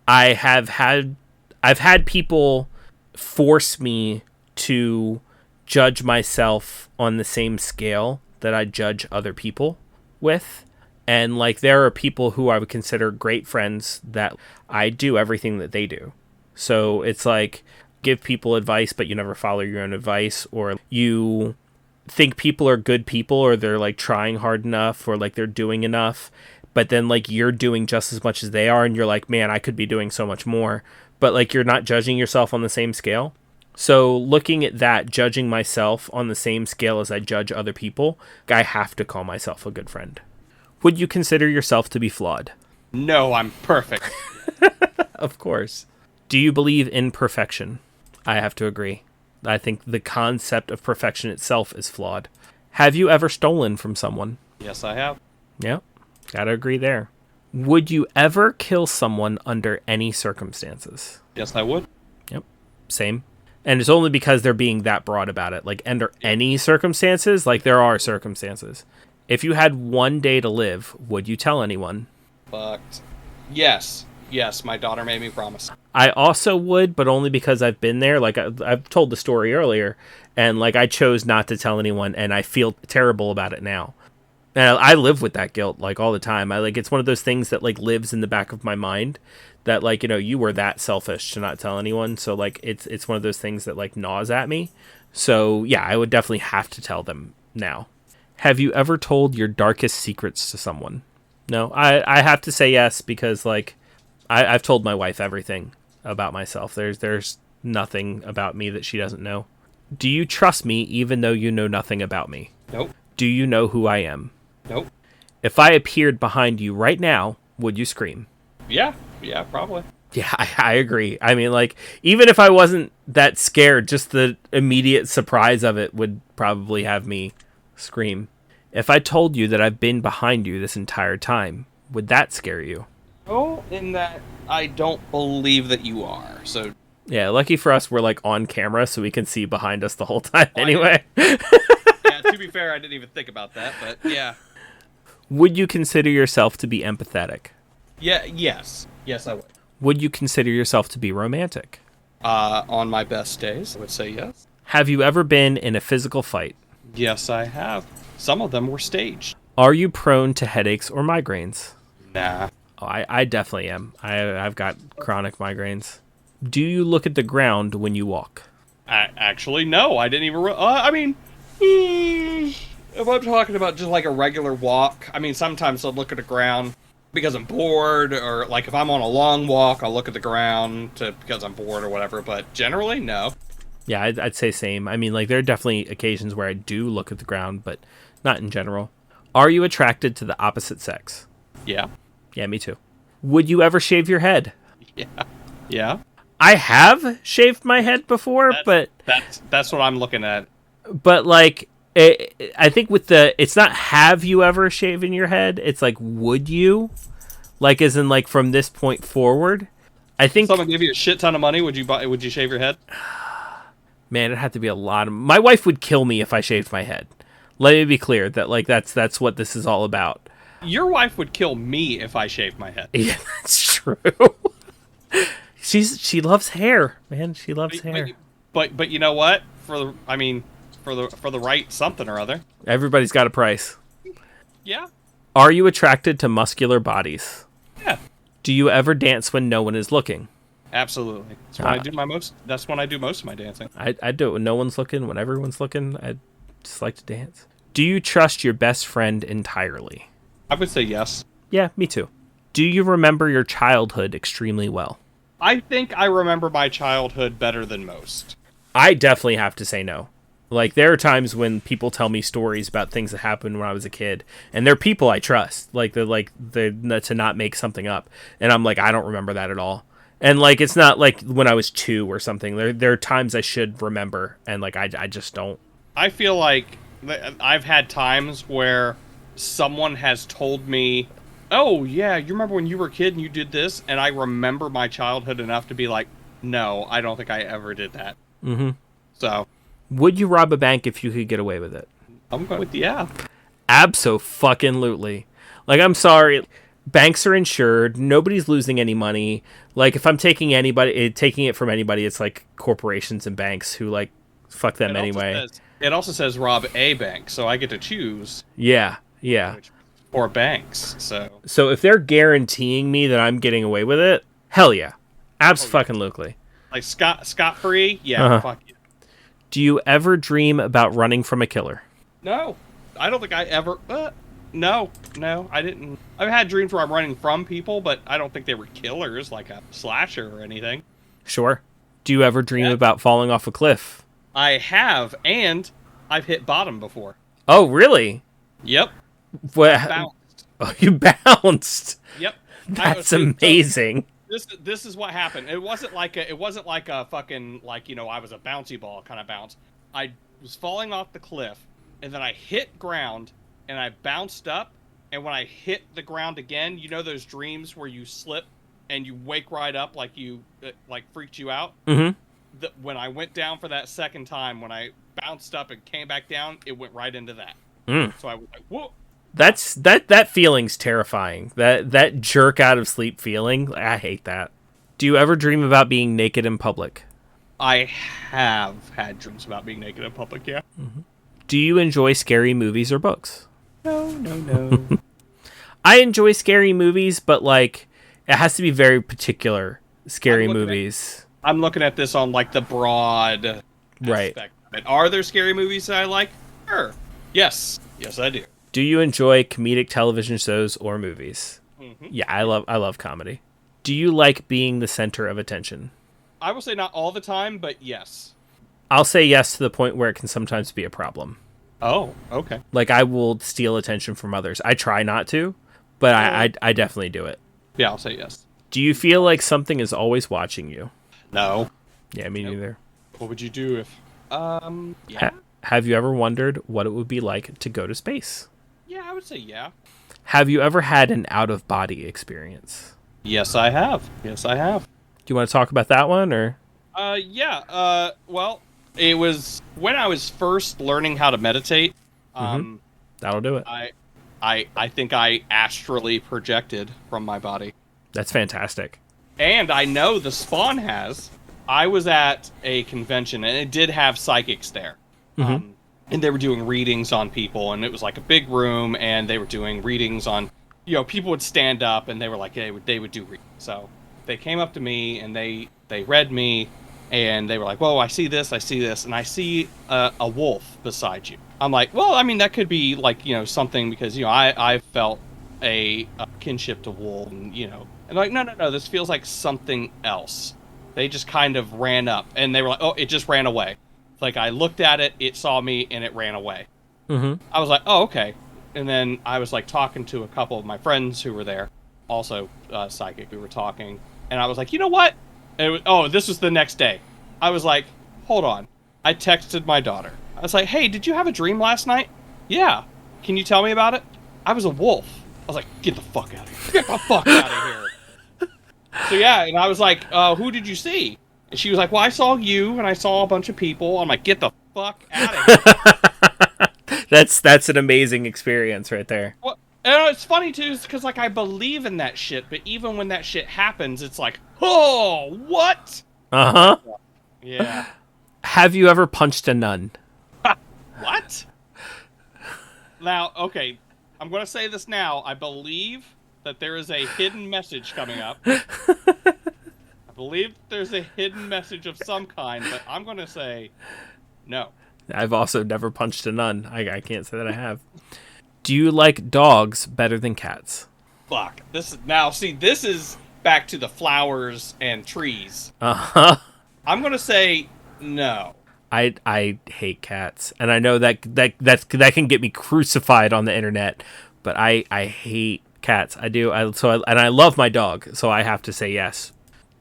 I've had people force me to judge myself on the same scale that I judge other people with. And like there are people who I would consider great friends that I do everything that they do. So it's like give people advice but you never follow your own advice, or you think people are good people or they're like trying hard enough or like they're doing enough, but then like you're doing just as much as they are and you're like, man, I could be doing so much more, but like you're not judging yourself on the same scale. So looking at that, judging myself on the same scale as I judge other people, I have to call myself a good friend. Would you consider yourself to be flawed? No, I'm perfect. Of course. Do you believe in perfection? I have to agree. I think the concept of perfection itself is flawed. Have you ever stolen from someone? Yes, I have. Yeah, gotta agree there. Would you ever kill someone under any circumstances? Yes, I would. Yep, same. And it's only because they're being that broad about it. Like, under any circumstances? Like, there are circumstances. If you had one day to live, would you tell anyone? But yes, my daughter made me promise. I also would, but only because I've been there. Like, I've told the story earlier, and like I chose not to tell anyone, and I feel terrible about it now. And I live with that guilt like all the time. It's one of those things that like lives in the back of my mind. That like, you know, you were that selfish to not tell anyone. So like it's one of those things that like gnaws at me. So yeah, I would definitely have to tell them now. Have you ever told your darkest secrets to someone? No, I have to say yes, because like I've told my wife everything about myself. There's nothing about me that she doesn't know. Do you trust me even though you know nothing about me? Nope. Do you know who I am? Nope. If I appeared behind you right now, would you scream? Yeah, probably. Yeah, I agree. I mean, like, even if I wasn't that scared, just the immediate surprise of it would probably have me scream. If I told you that I've been behind you this entire time, would that scare you? Oh, in that I don't believe that you are. So Yeah, lucky for us, we're like on camera, so we can see behind us the whole time. Anyway, yeah. To be fair, I didn't even think about that, but yeah. would you consider yourself to be empathetic? Yeah. Yes, I would. Would you consider yourself to be romantic? On my best days, I would say yes. Have you ever been in a physical fight? Yes, I have. Some of them were staged. Are you prone to headaches or migraines? Nah. Oh, I definitely am. I've got chronic migraines. Do you look at the ground when you walk? Actually, no. I didn't even. I mean, if I'm talking about just like a regular walk, I mean, sometimes I'll look at the ground because I'm bored, or like if I'm on a long walk, I'll look at the ground because I'm bored or whatever. But generally, no. Yeah, I'd say same. I mean, like, there are definitely occasions where I do look at the ground, but not in general. Are you attracted to the opposite sex? Yeah. Yeah, me too. Would you ever shave your head? Yeah. Yeah. I have shaved my head before, but that's what I'm looking at. like, I think with it's not have you ever shaven your head, it's like would you, like as in like from this point forward. I think Someone gave you a shit ton of money. Would you shave your head? Man, it'd have to be a lot of. My wife would kill me if I shaved my head. Let me be clear that like that's what this is all about. Your wife would kill me if I shaved my head. Yeah, that's true. She loves hair, man. She loves hair. But you know what? For the right something or other. Everybody's got a price. Yeah. Are you attracted to muscular bodies? Yeah. Do you ever dance when no one is looking? Absolutely. That's when I do That's when I do most of my dancing. I do it when no one's looking. When everyone's looking, I just like to dance. Do you trust your best friend entirely? I would say yes. Yeah, me too. Do you remember your childhood extremely well? I think I remember my childhood better than most. I definitely have to say no. Like, there are times when people tell me stories about things that happened when I was a kid, and they're people I trust, they're to not make something up. And I'm like, I don't remember that at all. And, like, it's not like when I was 2 or something. There are times I should remember, and, like, I just don't. I feel like I've had times where someone has told me, oh, yeah, you remember when you were a kid and you did this? And I remember my childhood enough to be like, no, I don't think I ever did that. Mm-hmm. So. Would you rob a bank if you could get away with it? I'm going with yeah. Abso-fucking-lutely. Like, I'm sorry. Banks are insured. Nobody's losing any money. Like, if I'm taking it from anybody, it's like corporations and banks who, like, fuck them anyway. It also says rob a bank, so I get to choose. Yeah. Or banks, so. So if they're guaranteeing me that I'm getting away with it, hell yeah. Abso-fucking-lutely. Like scot-free? Yeah, fuck yeah. Do you ever dream about running from a killer? No. I don't think I ever... No, I didn't. I've had dreams where I'm running from people, but I don't think they were killers, like a slasher or anything. Sure. Do you ever dream about falling off a cliff? I have, and I've hit bottom before. Oh, really? Yep. What? Bounced. Oh, you bounced. Yep. That's amazing. This is what happened. It wasn't like a fucking, like, you know, I was a bouncy ball kind of bounce. I was falling off the cliff, and then I hit ground, and I bounced up, and when I hit the ground again, you know those dreams where you slip and you wake right up like you freaked you out? Mm-hmm. When I went down for that second time, when I bounced up and came back down, it went right into that. So I was like, whoa. That feeling's terrifying. That jerk out of sleep feeling. I hate that. Do you ever dream about being naked in public? I have had dreams about being naked in public, yeah. Mm-hmm. Do you enjoy scary movies or books? No. I enjoy scary movies, but like it has to be very particular scary movies. I'm looking at this on like the broad aspect. Right. Are there scary movies that I like? Sure. Yes, I do. Do you enjoy comedic television shows or movies? Mm-hmm. Yeah, I love comedy. Do you like being the center of attention? I will say not all the time, but yes. I'll say yes to the point where it can sometimes be a problem. Oh, okay. Like, I will steal attention from others. I try not to, but I definitely do it. Yeah, I'll say yes. Do you feel like something is always watching you? No. Yeah, me neither. What would you do if... yeah. Have you ever wondered what it would be like to go to space? Yeah, I would say yeah. Have you ever had an out-of-body experience? Yes, I have. Yes, I have. Do you want to talk about that one, or? Yeah. Well, it was when I was first learning how to meditate. That'll do it. I think I astrally projected from my body. That's fantastic. And I know the Spawn has. I was at a convention, and it did have psychics there. And they were doing readings on people, and it was like a big room, and they were doing readings on, people would stand up, and they were like, they would do readings. So they came up to me, and they read me, and they were like, whoa, I see this, and I see a wolf beside you. I'm like, well, I mean, that could be like, something, because, I felt a kinship to wolf, and, and like, no, this feels like something else. They just kind of ran up, and they were like, oh, it just ran away. Like, I looked at it, it saw me, and it ran away. I was like, oh, okay. And then I was, like, talking to a couple of my friends who were there, also psychic. We were talking, and I was like, you know what? This was the next day. I was like, hold on. I texted my daughter. I was like, hey, did you have a dream last night? Yeah. Can you tell me about it? I was a wolf. I was like, get the fuck out of here. Get the fuck out of here. So, yeah, and I was like, who did you see? And she was like, well, I saw you, and I saw a bunch of people. I'm like, get the fuck out of here. That's an amazing experience right there. Well, and it's funny, too, because, like, I believe in that shit, but even when that shit happens, it's like, oh, what? Uh-huh. Yeah. Have you ever punched a nun? What? Now, okay, I'm going to say this now. I believe that there is a hidden message coming up. I believe there's a hidden message of some kind, but I'm going to say no. I've also never punched a nun. I can't say that I have. Do you like dogs better than cats? Fuck. This is back to the flowers and trees. Uh-huh. I'm going to say no. I hate cats, and I know that can get me crucified on the internet, but I hate cats. I do. And I love my dog, so I have to say yes.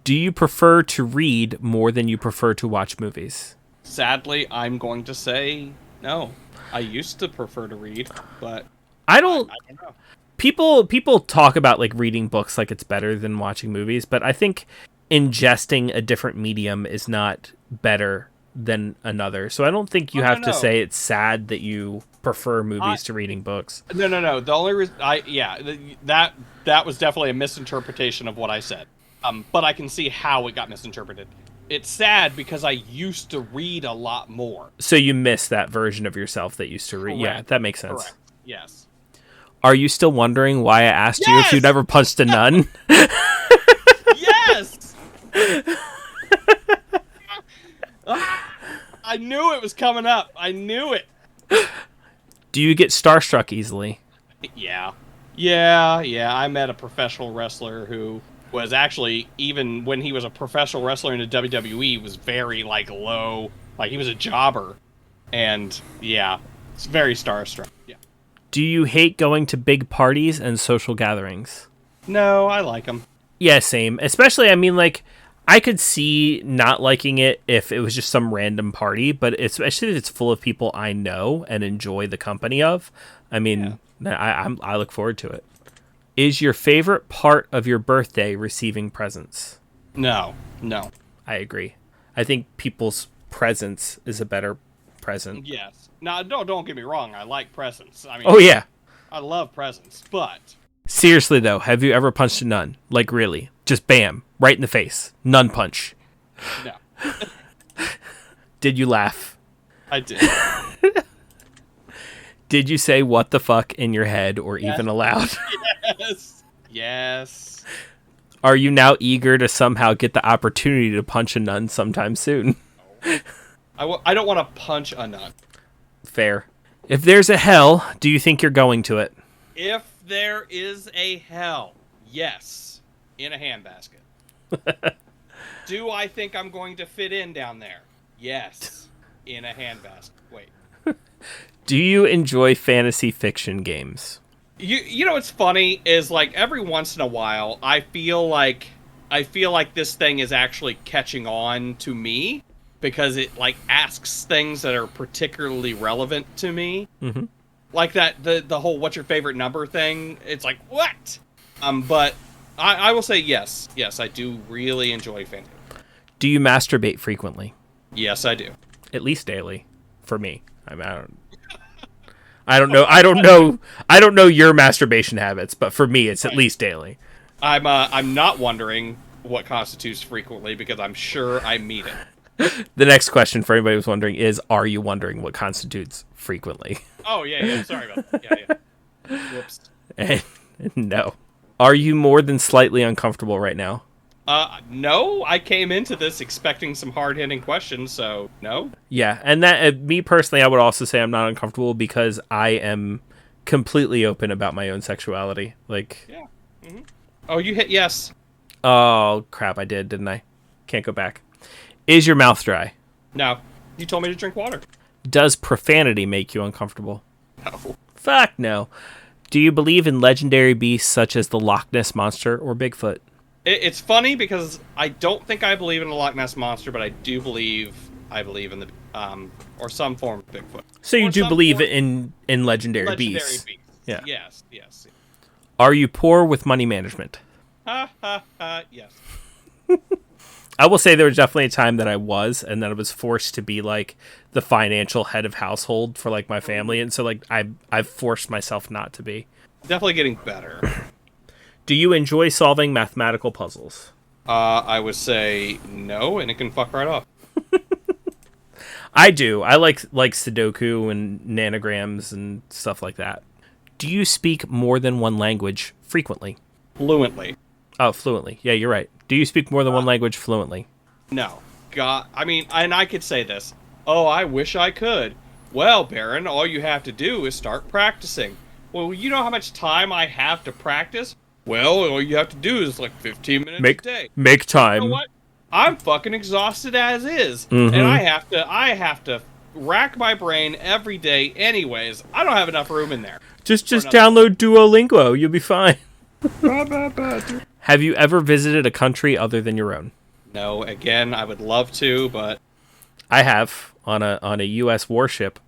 Do you prefer to read more than you prefer to watch movies? Sadly, I'm going to say no. I used to prefer to read, but I don't know. People talk about like reading books like it's better than watching movies, but I think ingesting a different medium is not better than another. So I don't think you have to say it's sad that you prefer movies to reading books. No. The only reason that was definitely a misinterpretation of what I said. But I can see how it got misinterpreted. It's sad because I used to read a lot more. So you miss that version of yourself that used to read. Correct. Yeah, that makes sense. Correct. Yes. Are you still wondering why I asked you if you never punched a nun? Yes! I knew it was coming up. I knew it. Do you get starstruck easily? Yeah. I met a professional wrestler who was actually, even when he was a professional wrestler in the WWE, was very, like, low. Like, he was a jobber. And, yeah, it's very starstruck. Yeah. Do you hate going to big parties and social gatherings? No, I like them. Yeah, same. Especially, I mean, like, I could see not liking it if it was just some random party, but especially if it's full of people I know and enjoy the company of. I mean, I look forward to it. Is your favorite part of your birthday receiving presents? No. I agree. I think people's presence is a better present. Yes. Now, don't get me wrong. I like presents. I mean, oh, yeah. I love presents, but... Seriously, though, have you ever punched a nun? Like, really? Just bam. Right in the face. Nun punch. No. Did you laugh? I did. Did you say what the fuck in your head or even aloud? Yes. Are you now eager to somehow get the opportunity to punch a nun sometime soon? I don't want to punch a nun. Fair. If there's a hell, do you think you're going to it? If there is a hell, yes. In a handbasket. Do I think I'm going to fit in down there? Yes. In a handbasket. Wait. Do you enjoy fantasy fiction games? You know what's funny is, like, every once in a while I feel like this thing is actually catching on to me because it, like, asks things that are particularly relevant to me. Mm-hmm. Like that the whole what's your favorite number thing. It's like, what? But I will say yes. Yes, I do really enjoy fantasy. Do you masturbate frequently? Yes, I do. At least daily, for me. I mean, I don't know. I don't know your masturbation habits, but for me, it's at least daily. I'm not wondering what constitutes frequently because I'm sure I meet it. The next question for anybody who's wondering is, are you wondering what constitutes frequently? Oh, yeah. Sorry about that. Yeah. Whoops. And no. Are you more than slightly uncomfortable right now? No. I came into this expecting some hard-hitting questions, so no. Yeah, and that me personally, I would also say I'm not uncomfortable because I am completely open about my own sexuality. Like, yeah. Mm-hmm. Oh, you hit yes. Oh, crap, I didn't I? Can't go back. Is your mouth dry? No. You told me to drink water. Does profanity make you uncomfortable? No. Fuck no. Do you believe in legendary beasts such as the Loch Ness Monster or Bigfoot? It's funny because I don't think I believe in the Loch Ness Monster, but I do believe in the or some form of Bigfoot. So you or do believe in legendary beasts? Yeah. Yes. Are you poor with money management? Yes. I will say there was definitely a time that I was, and then I was forced to be like the financial head of household for like my family, and so like I've forced myself not to be. Definitely getting better. Do you enjoy solving mathematical puzzles? I would say no, and it can fuck right off. I do. I like Sudoku and nanograms and stuff like that. Do you speak more than one language frequently? Fluently. Oh, fluently. Yeah, you're right. Do you speak more than one language fluently? No. God, I mean, and I could say this. Oh, I wish I could. Well, Baron, all you have to do is start practicing. Well, you know how much time I have to practice? Well, all you have to do is like 15 minutes a day. Make time. You know what? I'm fucking exhausted as is, Mm-hmm. and I have to rack my brain every day. Anyways, I don't have enough room in there. Just download Duolingo. You'll be fine. Have you ever visited a country other than your own? No, again, I would love to, but I have on a U.S. warship.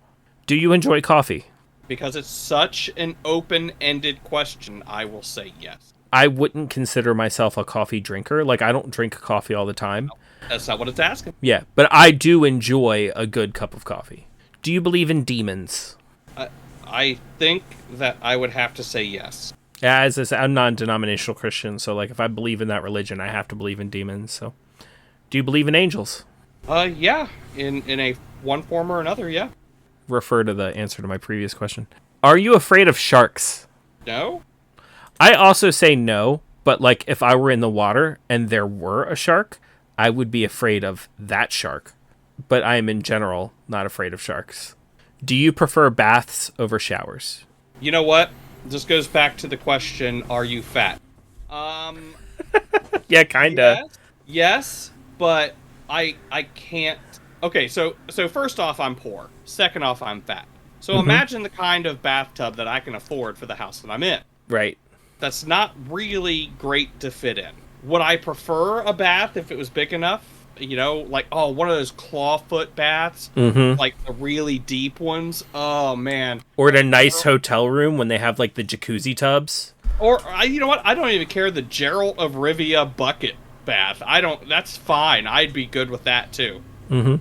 Do you enjoy coffee? because it's such an open-ended question, I will say yes. I wouldn't consider myself a coffee drinker. Like, I don't drink coffee all the time. That's not what it's asking. Yeah, but I do enjoy a good cup of coffee. Do you believe in demons? I think that I would have to say yes. Yeah, as I said, I'm non-denominational Christian, so like if I believe in that religion, I have to believe in demons. So, do you believe in angels? Yeah, in a one form or another, yeah. Refer to the answer to my previous question. Are you afraid of sharks? No? I also say no, but like if I were in the water and there were a shark, I would be afraid of that shark. But I am in general not afraid of sharks. Do you prefer baths over showers? You know what? This goes back to the question, are you fat? Yeah, kinda. Yes, but I can't. Okay, so first off, I'm poor. Second off, I'm fat. So imagine the kind of bathtub that I can afford for the house that I'm in. Right. That's not really great to fit in. Would I prefer a bath if it was big enough? You know, like, one of those clawfoot baths, like the really deep ones. Oh, man. Or in a nice hotel room when they have, like, the jacuzzi tubs. Or, you know what? I don't even care. The Geralt of Rivia bucket bath. That's fine. I'd be good with that, too. Mm-hmm.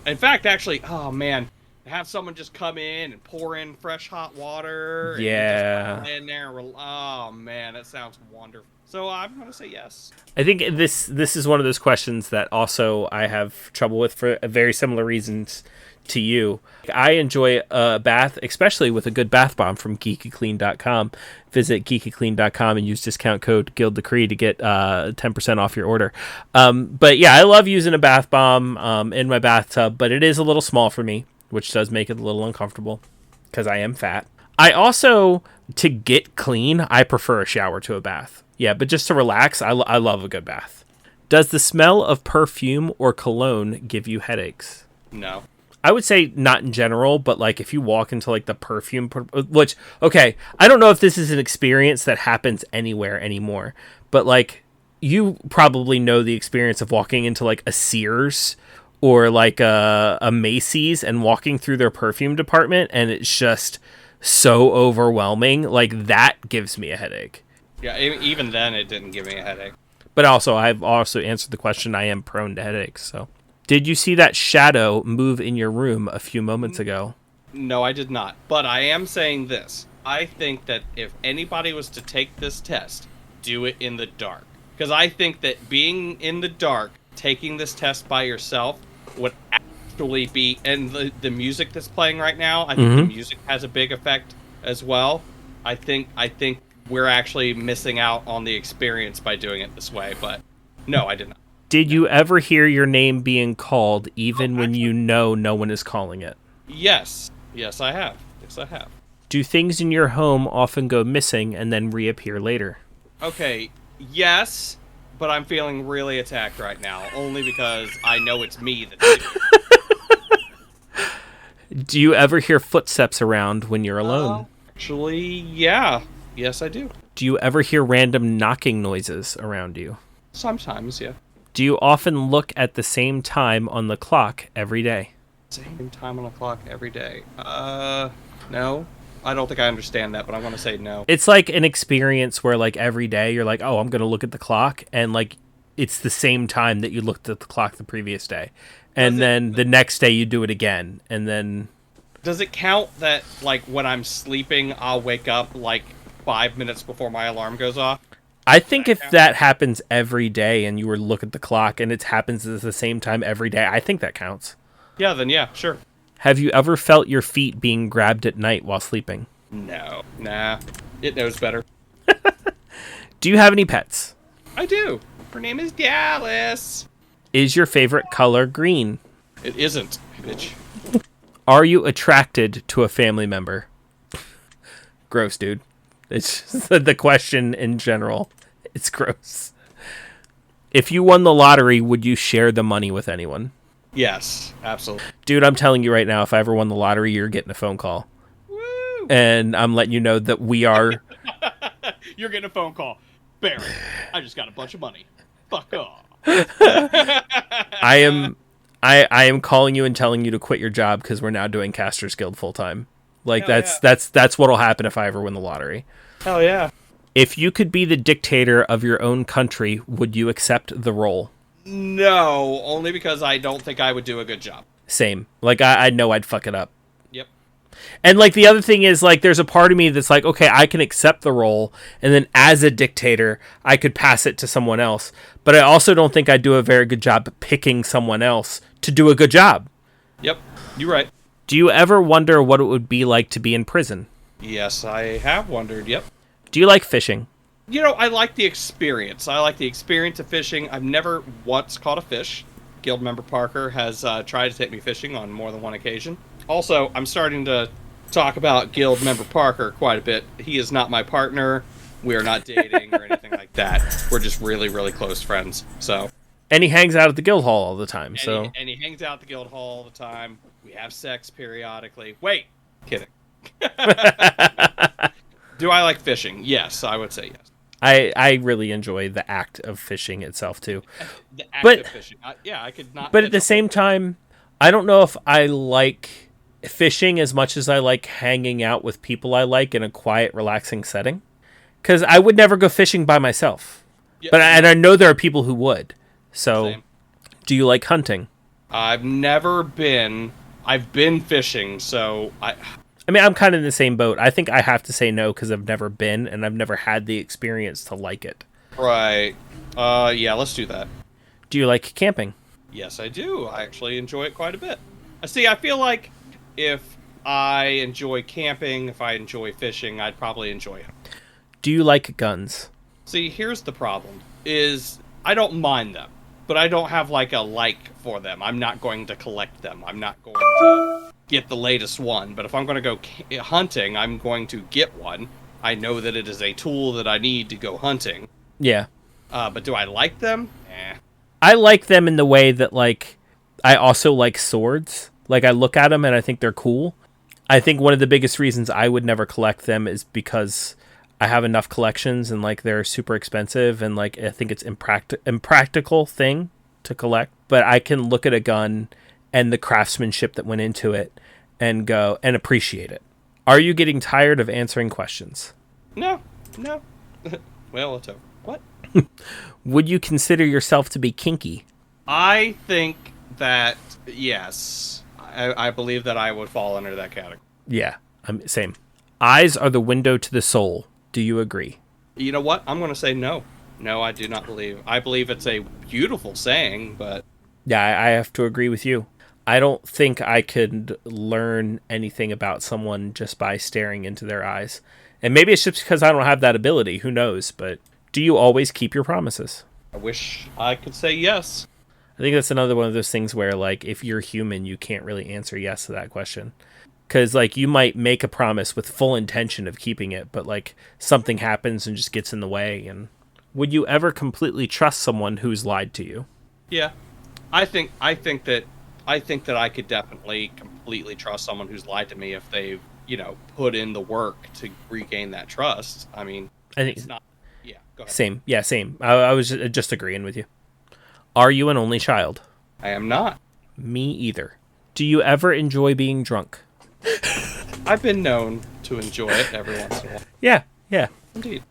In fact, actually, oh, man. Have someone just come in and pour in fresh hot water. Yeah. And just in there. Oh, man. That sounds wonderful. So I'm going to say yes. I think this is one of those questions that also I have trouble with for very similar reasons to you. I enjoy a bath, especially with a good bath bomb from geekyclean.com. Visit geekyclean.com and use discount code GuildDecree to get 10% off your order. But yeah, I love using a bath bomb in my bathtub, but it is a little small for me, which does make it a little uncomfortable because I am fat. I also, to get clean, I prefer a shower to a bath. Yeah, but just to relax, I love a good bath. Does the smell of perfume or cologne give you headaches? No. I would say not in general, but like if you walk into like the perfume, which, okay, I don't know if this is an experience that happens anywhere anymore, but like you probably know the experience of walking into like a Sears or like a Macy's and walking through their perfume department and it's just so overwhelming. Like that gives me a headache. Yeah, even then it didn't give me a headache. But also, I've also answered the question. I am prone to headaches. So, did you see that shadow move in your room a few moments ago? No, I did not. But I am saying this. I think that if anybody was to take this test, do it in the dark. Because I think that being in the dark, taking this test by yourself, would actually be... And the music that's playing right now, I think the music has a big effect as well. I think we're actually missing out on the experience by doing it this way. But no, I did not. Did you ever hear your name being called even when you know no one is calling it? Yes. Yes, I have. Yes, I have. Do things in your home often go missing and then reappear later? Okay, yes, but I'm feeling really attacked right now, only because I know it's me that's doing it. Do you ever hear footsteps around when you're alone? Actually, yeah. Yes, I do. Do you ever hear random knocking noises around you? Sometimes, yeah. Do you often look at the same time on the clock every day? Same time on the clock every day. No. I don't think I understand that, but I'm going to say no. It's like an experience where, like, every day you're like, oh, I'm going to look at the clock, and, like, it's the same time that you looked at the clock the previous day. And then the next day you do it again, and then... Does it count that, like, when I'm sleeping, I'll wake up, like, 5 minutes before my alarm goes off? I think if that happens every day and you were to look at the clock and it happens at the same time every day, I think that counts. Yeah, then yeah, sure. Have you ever felt your feet being grabbed at night while sleeping? No. Nah. It knows better. Do you have any pets? I do. Her name is Dallas. Is your favorite color green? It isn't, bitch. Are you attracted to a family member? Gross, dude. It's just the question in general. It's gross. If you won the lottery, would you share the money with anyone? Yes, absolutely. Dude, I'm telling you right now, if I ever won the lottery, you're getting a phone call. Woo! And I'm letting you know that we are... You're getting a phone call. Barry, I just got a bunch of money. Fuck off. I am calling you and telling you to quit your job because we're now doing Casters Guild full time. Like that's what'll happen if I ever win the lottery. Hell yeah. If you could be the dictator of your own country, would you accept the role? No, only because I don't think I would do a good job. Same. Like I know I'd fuck it up. Yep. And like the other thing is like there's a part of me that's like, okay, I can accept the role, and then as a dictator, I could pass it to someone else. But I also don't think I'd do a very good job picking someone else to do a good job. Yep. You're right. Do you ever wonder what it would be like to be in prison? Yes, I have wondered. Yep. Do you like fishing? You know, I like the experience. I like the experience of fishing. I've never once caught a fish. Guild member Parker has tried to take me fishing on more than one occasion. Also, I'm starting to talk about Guild member Parker quite a bit. He is not my partner. We are not dating or anything like that. We're just really, really close friends. So. And he hangs out at the guild hall all the time. And he hangs out at the guild hall all the time. We have sex periodically. Wait. Kidding. Do I like fishing? Yes, I would say yes. I really enjoy the act of fishing itself too. The act of fishing. I could not. But at the same time, I don't know if I like fishing as much as I like hanging out with people I like in a quiet, relaxing setting. Because I would never go fishing by myself. Yep. And I know there are people who would. So, Same. Do you like hunting? I've never been. I've been fishing, so I mean, I'm kind of in the same boat. I think I have to say no because I've never been, and I've never had the experience to like it. Right. Yeah, let's do that. Do you like camping? Yes, I do. I actually enjoy it quite a bit. See, I feel like if I enjoy camping, if I enjoy fishing, I'd probably enjoy it. Do you like guns? See, here's the problem, is I don't mind them, but I don't have, like, a like for them. I'm not going to collect them. I'm not going to get the latest one, but if I'm going to go hunting, I'm going to get one. I know that it is a tool that I need to go hunting. Yeah. But do I like them? I like them in the way that, like, I also like swords. Like, I look at them and I think they're cool. I think one of the biggest reasons I would never collect them is because I have enough collections and, like, they're super expensive and, like, I think it's impractical thing to collect. But I can look at a gun and the craftsmanship that went into it and go and appreciate it. Are you getting tired of answering questions? No. Well, it's over. What? Would you consider yourself to be kinky? I think that, yes. I believe that I would fall under that category. Yeah, same. Eyes are the window to the soul. Do you agree? You know what? I'm going to say no. No, I do not believe. I believe it's a beautiful saying, but... Yeah, I have to agree with you. I don't think I could learn anything about someone just by staring into their eyes. And maybe it's just because I don't have that ability. Who knows? But do you always keep your promises? I wish I could say yes. I think that's another one of those things where, like, if you're human, you can't really answer yes to that question. Because, like, you might make a promise with full intention of keeping it, but, like, something happens and just gets in the way. And would you ever completely trust someone who's lied to you? Yeah. I think that I could definitely completely trust someone who's lied to me if they've, put in the work to regain that trust. I mean, I think it's not... Yeah, go ahead. Same. Yeah, same. I was just agreeing with you. Are you an only child? I am not. Me either. Do you ever enjoy being drunk? I've been known to enjoy it every once in a while. Yeah. Indeed.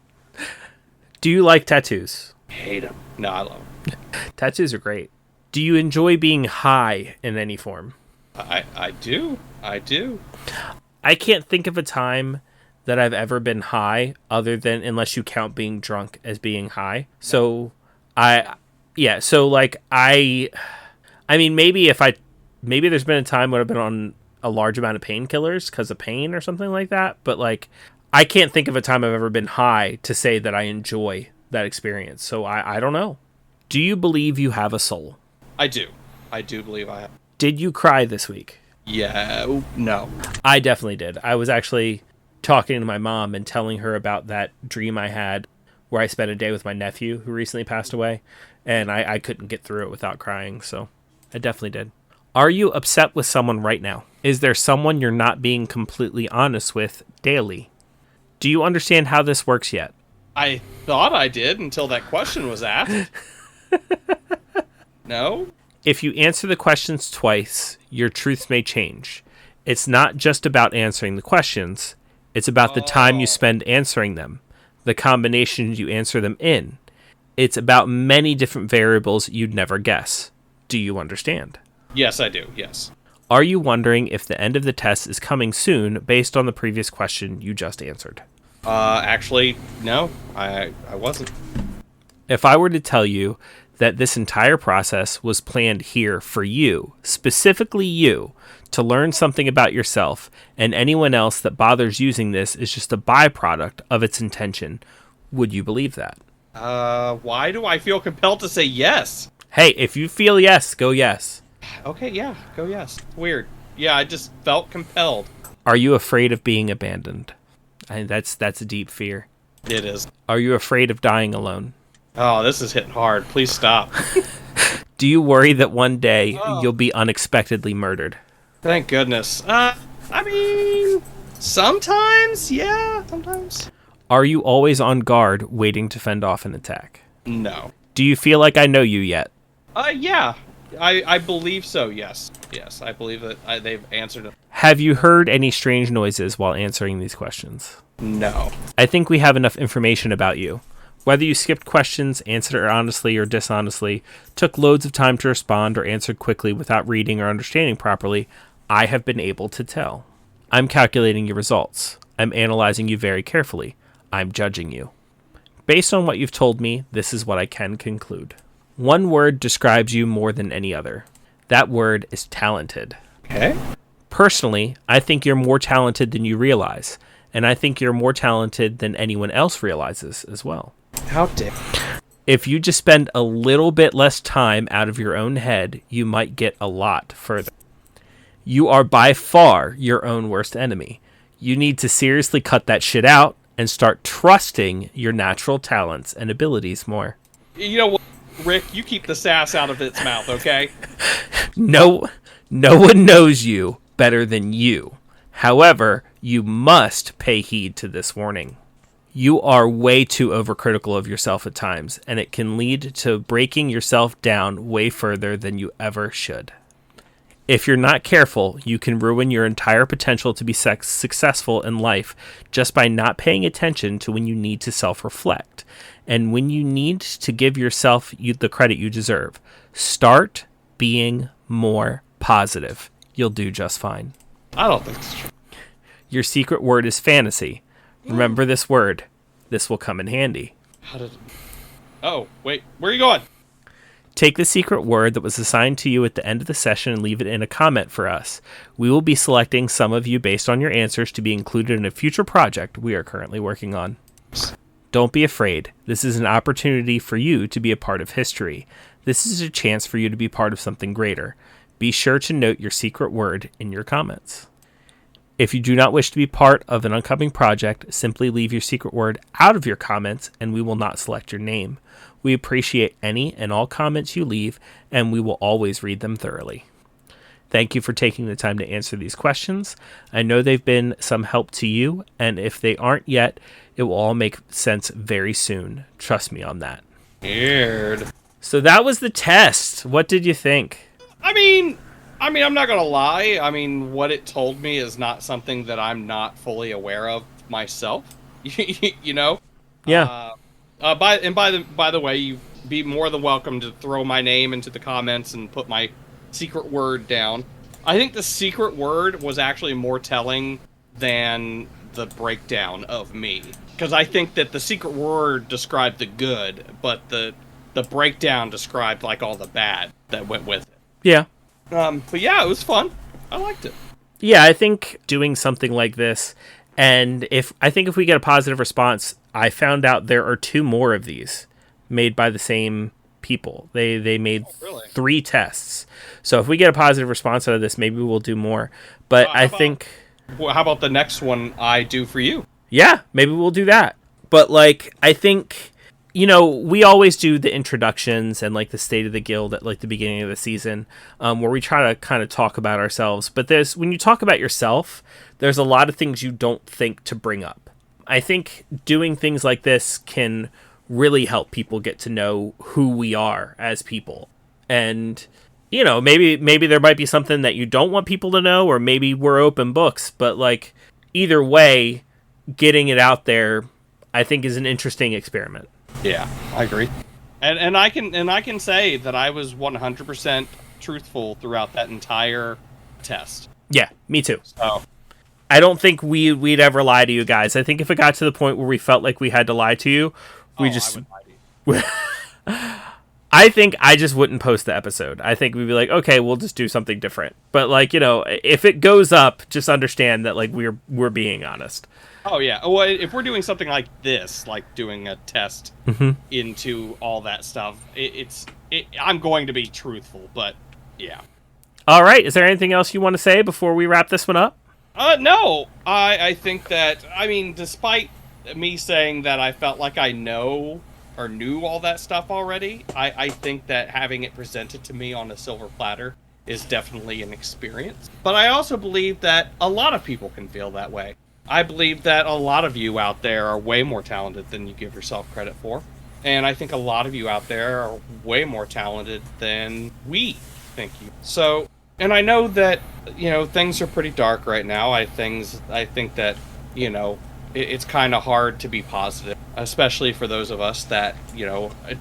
Do you like tattoos? Hate them. No, I love them. Tattoos are great. Do you enjoy being high in any form? I do. I do. I can't think of a time that I've ever been high other than, unless you count being drunk as being high. So I mean, maybe there's been a time when I've been on a large amount of painkillers because of pain or something like that. But, like, I can't think of a time I've ever been high to say that I enjoy that experience. So I don't know. Do you believe you have a soul? I do. I do believe I have. Did you cry this week? Yeah. No. I definitely did. I was actually talking to my mom and telling her about that dream I had where I spent a day with my nephew who recently passed away, and I couldn't get through it without crying, so I definitely did. Are you upset with someone right now? Is there someone you're not being completely honest with daily? Do you understand how this works yet? I thought I did until that question was asked. No? If you answer the questions twice, your truths may change. It's not just about answering the questions. It's about the time you spend answering them, the combinations you answer them in. It's about many different variables you'd never guess. Do you understand? Yes, I do. Yes. Are you wondering if the end of the test is coming soon based on the previous question you just answered? Actually, no, I wasn't. If I were to tell you that this entire process was planned here for you, specifically you, to learn something about yourself, and anyone else that bothers using this is just a byproduct of its intention, would you believe that? Why do I feel compelled to say yes? Hey, if you feel yes, go yes. Okay, yeah, go yes. Weird. Yeah, I just felt compelled. Are you afraid of being abandoned? That's a deep fear. It is. Are you afraid of dying alone? Oh, this is hitting hard. Please stop. Do you worry that one day you'll be unexpectedly murdered? Thank goodness. I mean, sometimes, yeah, sometimes. Are you always on guard, waiting to fend off an attack? No. Do you feel like I know you yet? Yeah. I believe so, yes. Yes, I believe that they've answered it. Have you heard any strange noises while answering these questions? No. I think we have enough information about you. Whether you skipped questions, answered it honestly or dishonestly, took loads of time to respond, or answered quickly without reading or understanding properly, I have been able to tell. I'm calculating your results. I'm analyzing you very carefully. I'm judging you. Based on what you've told me, this is what I can conclude. One word describes you more than any other. That word is talented. Okay. Personally, I think you're more talented than you realize, and I think you're more talented than anyone else realizes as well. How dare... If you just spend a little bit less time out of your own head, you might get a lot further. You are by far your own worst enemy. You need to seriously cut that shit out and start trusting your natural talents and abilities more. You know what, Rick? You keep the sass out of its mouth, okay? No one knows you better than you. However, you must pay heed to this warning. You are way too overcritical of yourself at times, and it can lead to breaking yourself down way further than you ever should. If you're not careful, you can ruin your entire potential to be successful in life just by not paying attention to when you need to self-reflect and when you need to give yourself the credit you deserve. Start being more positive. You'll do just fine. I don't think it's true. Your secret word is fantasy. Remember this word. This will come in handy. Oh, wait. Where are you going? Take the secret word that was assigned to you at the end of the session and leave it in a comment for us. We will be selecting some of you based on your answers to be included in a future project we are currently working on. Don't be afraid. This is an opportunity for you to be a part of history. This is a chance for you to be part of something greater. Be sure to note your secret word in your comments. If you do not wish to be part of an upcoming project, simply leave your secret word out of your comments and we will not select your name. We appreciate any and all comments you leave, and we will always read them thoroughly. Thank you for taking the time to answer these questions. I know they've been some help to you, and if they aren't yet, it will all make sense very soon. Trust me on that. Weird. So that was the test. What did you think? I mean, I'm not gonna lie. I mean, what it told me is not something that I'm not fully aware of myself. You know? Yeah. By the way, you be more than welcome to throw my name into the comments and put my secret word down. I think the secret word was actually more telling than the breakdown of me, because I think that the secret word described the good, but the breakdown described like all the bad that went with it. Yeah. But yeah, it was fun. I liked it. Yeah, I think doing something like this, and if we get a positive response, I found out there are 2 more of these made by the same people. They made 3 tests. So if we get a positive response out of this, maybe we'll do more. But how about the next one I do for you? Yeah, maybe we'll do that. But like, I think, we always do the introductions and like the state of the guild at like the beginning of the season, where we try to kind of talk about ourselves. But when you talk about yourself, there's a lot of things you don't think to bring up. I think doing things like this can really help people get to know who we are as people. And, maybe there might be something that you don't want people to know, or maybe we're open books. But like, either way, getting it out there, I think, is an interesting experiment. Yeah, I agree. And I can say that I was 100% truthful throughout that entire test. Yeah, me too. So I don't think we'd ever lie to you guys. I think if it got to the point where we felt like we had to lie to you, I would lie to you. I think I just wouldn't post the episode. I think we'd be like, okay, we'll just do something different. But like, if it goes up, just understand that like we're being honest. Oh yeah. Well, if we're doing something like this, like doing a test into all that stuff, I'm going to be truthful. But yeah. All right. Is there anything else you want to say before we wrap this one up? No. I think that, despite me saying that I felt like I knew all that stuff already, I think that having it presented to me on a silver platter is definitely an experience. But I also believe that a lot of people can feel that way. I believe that a lot of you out there are way more talented than you give yourself credit for. And I think a lot of you out there are way more talented than we think you. So, and I know that, things are pretty dark right now. I think that, it's kind of hard to be positive, especially for those of us that,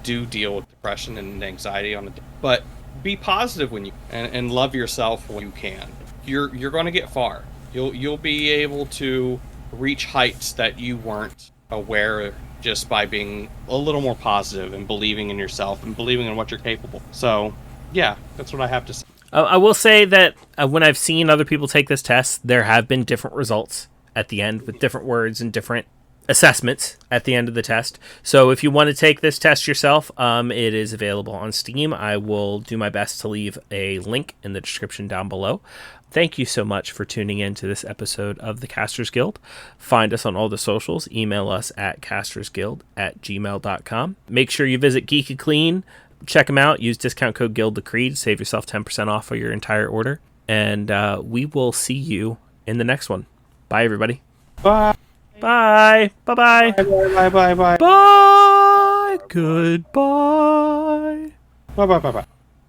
do deal with depression and anxiety on a day. But be positive when you and love yourself when you can. You're going to get far. You'll be able to reach heights that you weren't aware of just by being a little more positive and believing in yourself and believing in what you're capable. So, yeah, that's what I have to say. I will say that when I've seen other people take this test, there have been different results at the end with different words and different assessments at the end of the test. So if you want to take this test yourself, it is available on Steam. I will do my best to leave a link in the description down below. Thank you so much for tuning in to this episode of the Casters Guild. Find us on all the socials. Email us at castersguild@gmail.com. Make sure you visit Geek and Clean. Check them out. Use discount code GuildTheCreed to save yourself 10% off of your entire order. And we will see you in the next one. Bye, everybody. Bye. Bye. Bye-bye. Bye. Bye. Goodbye. Bye.